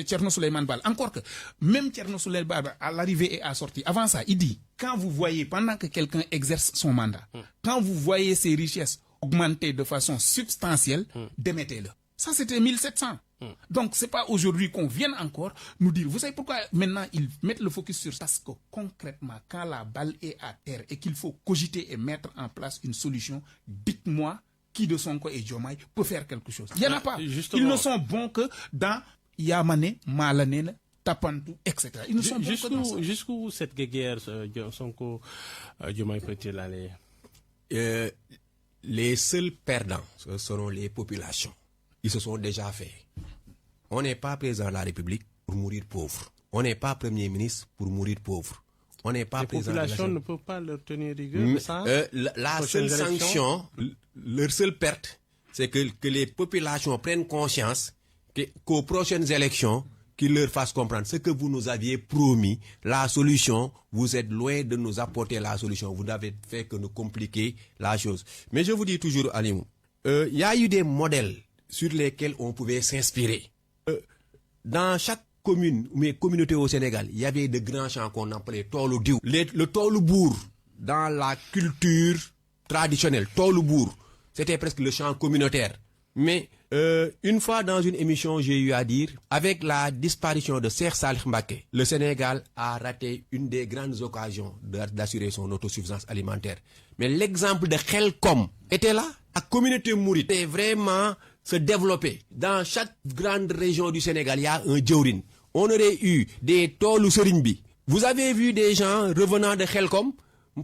Thierno Souleymane Baal, encore que même Thierno Souleymane Baal, à l'arrivée et à la sortie, avant ça, il dit, quand vous voyez, pendant que quelqu'un exerce son mandat, quand vous voyez ses richesses augmenter de façon substantielle, démettez-le. Ça, c'était 1700. Donc, c'est pas aujourd'hui qu'on vienne encore nous dire. Vous savez pourquoi maintenant ils mettent le focus sur ça? Parce que concrètement, quand la balle est à terre et qu'il faut cogiter et mettre en place une solution, dites-moi qui de Sonko et Diomaye peut faire quelque chose. Il n'y en a pas. Justement. Ils ne sont bons que dans Yamane, Malanene, Tapantou, etc. Ils ne sont bons que dans ça. Jusqu'où cette guerre Sonko Diomaye peut-il aller? Les seuls perdants, ce seront les populations. Ils se sont déjà faits. On n'est pas président de la République pour mourir pauvre. On n'est pas Premier ministre pour mourir pauvre. On n'est pas président de la populations ne peuvent pas leur tenir rigueur de ça. La seule sanction, leur seule perte, c'est que les populations prennent conscience qu'aux prochaines élections, qu'ils leur fassent comprendre ce que vous nous aviez promis, la solution, vous êtes loin de nous apporter la solution. Vous n'avez fait que nous compliquer la chose. Mais je vous dis toujours, Alimou, il y a eu des modèles sur lesquels on pouvait s'inspirer. Dans chaque commune ou communauté au Sénégal, il y avait de grands champs qu'on appelait Tolu Diou. Le Tolu Bour, dans la culture traditionnelle, Tolu Bour, c'était presque le champ communautaire. Mais une fois dans une émission, j'ai eu à dire, avec la disparition de Cheikh Salih Mbacké, le Sénégal a raté une des grandes occasions d'assurer son autosuffisance alimentaire. Mais l'exemple de Khelcom était là. La communauté mouride est vraiment se développer. Dans chaque grande région du Sénégal, il y a un djawrin. On aurait eu des tolu serinbi. Vous avez vu des gens revenant de Khelcom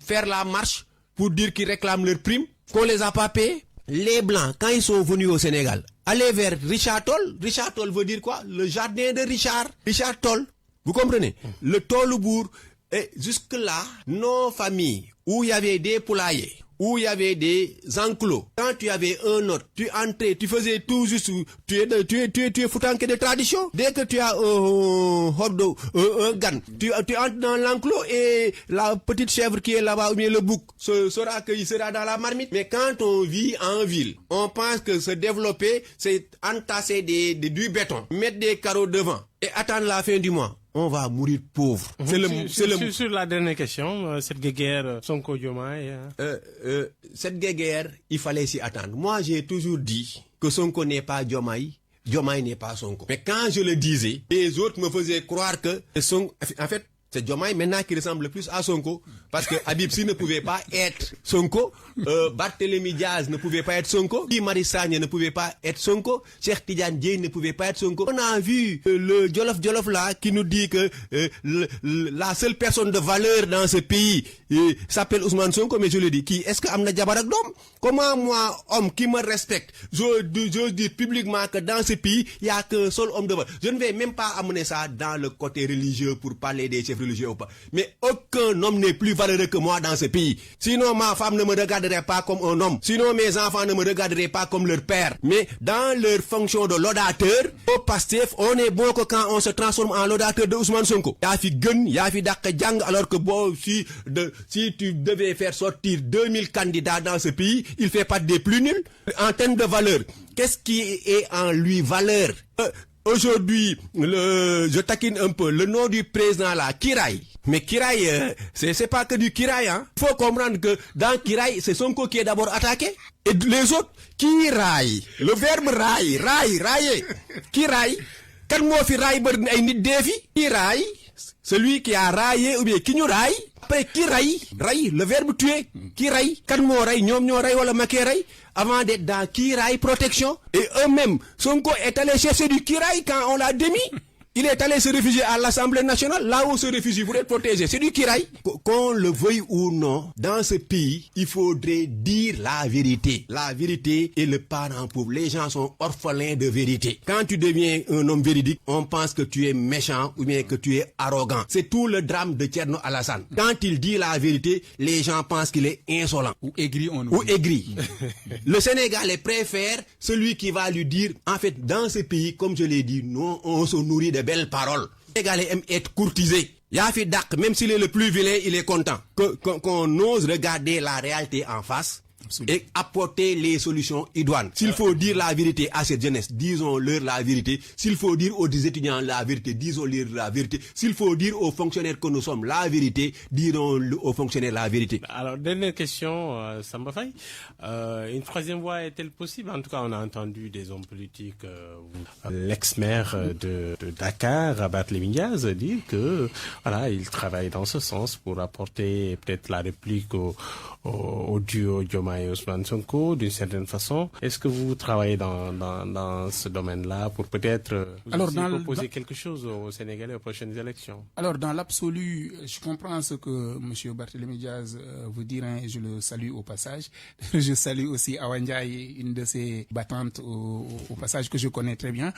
faire la marche pour dire qu'ils réclament leur prime, qu'on les a pas payés. Les Blancs, quand ils sont venus au Sénégal, allaient vers Richard Toll. Richard Toll veut dire quoi? Le jardin de Richard. Richard Toll. Vous comprenez? Le Tolubourg. Et jusque-là, nos familles, où il y avait des poulaillers, où il y avait des enclos, quand tu avais un autre, tu entrais, tu faisais tout juste, tu es foutanké de tradition. Dès que tu as un gan, tu entres dans l'enclos et la petite chèvre qui est là-bas, ou bien le bouc, sera dans la marmite. Mais quand on vit en ville, on pense que se développer, c'est entasser du béton, mettre des carreaux devant et attendre la fin du mois. On va mourir pauvre. Sur la dernière question, cette guerre Sonko Diomaye. Cette guerre, il fallait s'y attendre. Moi, j'ai toujours dit que Sonko n'est pas Diomaye, Diomaye n'est pas Sonko. Mais quand je le disais, les autres me faisaient croire que Sonko, en fait, C'est Diomaye maintenant qui ressemble le plus à Sonko. Parce que Habib Sy ne pouvait pas être Sonko. Barthélémy Diaz ne pouvait pas être Sonko. Guy Marius Sagna ne pouvait pas être Sonko. Cheikh Tidiane Dièye ne pouvait pas être Sonko. On a vu le Jolof là qui nous dit que la seule personne de valeur dans ce pays s'appelle Ousmane Sonko. Mais je le dis, est-ce que Amna Diabarak Dom? Comment moi, homme qui me respecte, je dis publiquement que dans ce pays, il n'y a qu'un seul homme de valeur. Je ne vais même pas amener ça dans le côté religieux pour parler des chefs religieux ou pas. Mais aucun homme n'est plus valeureux que moi dans ce pays. Sinon, ma femme ne me regarderait pas comme un homme. Sinon, mes enfants ne me regarderaient pas comme leur père. Mais dans leur fonction de laudateur, au Pastef, on est bon que quand on se transforme en laudateur de Ousmane Sonko. Yafi gun, yafi dak jang, alors que bon, si tu devais faire sortir 2000 candidats dans ce pays, il fait pas des plus nuls. En termes de valeur, qu'est-ce qui est en lui valeur? Aujourd'hui, je taquine un peu, le nom du président là, Kiraï. Mais Kiraï, c'est pas que du Kiraï, hein. Il faut comprendre que dans Kiraï, c'est Sonko qui est d'abord attaqué. Et les autres, Kiraï. Le verbe railler. Kiraï. Quand moi fi raille, Kiraï. Celui qui a raillé ou bien qui nous raille. Après, Kiraï. Raille, le verbe tuer. Kiraï. Quand moi raille, nyom raille, wala maké raille. Avant d'être dans Kiraï protection. Et eux-mêmes, Sonko est allé chercher du Kiraï quand on l'a démis. Il est allé se réfugier à l'Assemblée nationale, là où se réfugie pour être protégé. C'est du Kiraï. Qu'on le veuille ou non, dans ce pays, il faudrait dire la vérité. La vérité est le parent pauvre. Les gens sont orphelins de vérité. Quand tu deviens un homme véridique, on pense que tu es méchant ou bien que tu es arrogant. C'est tout le drame de Thierno Alassane. Quand il dit la vérité, les gens pensent qu'il est insolent. Ou aigri, Ou aigri. Le Sénégalais préfère celui qui va lui dire, en fait, dans ce pays, comme je l'ai dit, nous, on se nourrit de belles paroles. Les Sénégalais aiment être courtisés. Yafi Dak, même s'il est le plus vilain, il est content. Qu'on ose regarder la réalité en face. Absolument. Et apporter les solutions idoines. S'il faut dire la vérité à cette jeunesse, disons-leur la vérité. S'il faut dire aux étudiants la vérité, disons-leur la vérité. S'il faut dire aux fonctionnaires que nous sommes la vérité, dirons aux fonctionnaires la vérité. Alors, dernière question, Samba Faye. Une troisième voie est-elle possible? En tout cas, on a entendu des hommes politiques, l'ex-maire de Dakar, Barthélémy Diaz, dire que, voilà, il travaille dans ce sens pour apporter peut-être la réplique au duo Diomaye et Ousmane Sonko, d'une certaine façon. Est-ce que vous travaillez dans ce domaine-là pour peut-être proposer quelque chose aux Sénégalais aux prochaines élections? Alors, dans l'absolu, je comprends ce que M. Barthélémy Diaz veut dire, hein, et je le salue au passage. Je salue aussi Awa Ndiaye, une de ses battantes au passage que je connais très bien.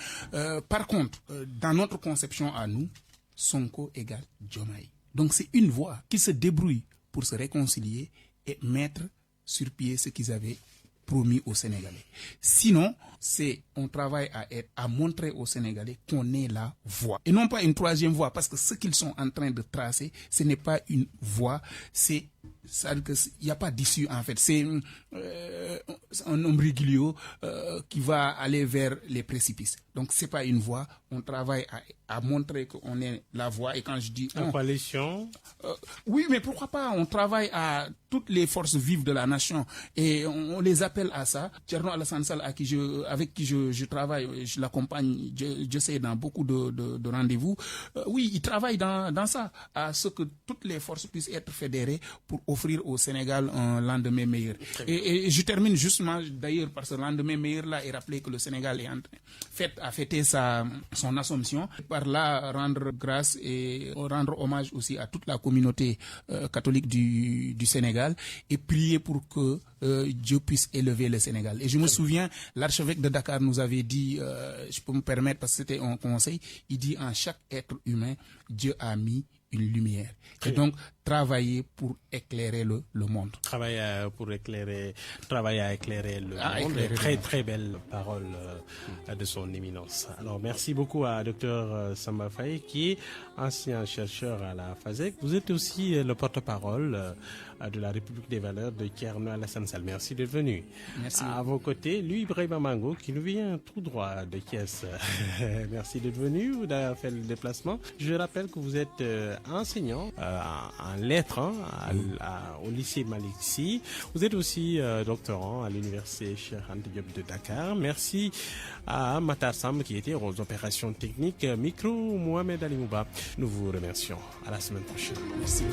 Par contre, dans notre conception à nous, Sonko égale Diomaye. Donc, c'est une voix qui se débrouille pour se réconcilier et mettre sur pied ce qu'ils avaient promis aux Sénégalais. Sinon, on travaille à montrer aux Sénégalais qu'on est la voie. Et non pas une troisième voie, parce que ce qu'ils sont en train de tracer, ce n'est pas une voie, il n'y a pas d'issue en fait. C'est un ombriglio qui va aller vers les précipices. Donc c'est pas une voie, on travaille à montrer qu'on est la voie. Et quand je dis en coalition, oui, mais pourquoi pas? On travaille à toutes les forces vives de la nation et on les appelle à ça. Thierno Alassane Sall, avec qui je travaille, je l'accompagne, je sais, dans beaucoup de rendez-vous. Oui, il travaille dans ça, à ce que toutes les forces puissent être fédérées pour offrir au Sénégal un lendemain meilleur. Et je termine justement d'ailleurs par ce lendemain meilleur là et rappeler que le Sénégal est en train à fêter son assomption. Par là, rendre grâce et rendre hommage aussi à toute la communauté catholique du Sénégal et prier pour que Dieu puisse élever le Sénégal. Et je me souviens, l'archevêque de Dakar nous avait dit, je peux me permettre parce que c'était un conseil, il dit en chaque être humain, Dieu a mis une lumière. Et donc, travailler pour éclairer le monde. Travailler à éclairer le monde. Très, très belle parole de son éminence. Alors, merci beaucoup à Dr Samba Faye, qui est ancien chercheur à la FASEC. Vous êtes aussi le porte-parole de la République des valeurs de Thierno Alassane Sall. Merci d'être venu. Merci. À vos côtés, lui, Ibrahima Mango, qui nous vient tout droit de Thiès. Merci d'être venu, d'avoir fait le déplacement. Je rappelle que vous êtes enseignant en lettres au lycée Malick Sy. Vous êtes aussi doctorant à l'université Cheikh Anta Diop de Dakar. Merci à Matar Sam qui était aux opérations techniques. Micro Mohamed Ali Mouba. Nous vous remercions. À la semaine prochaine. Merci.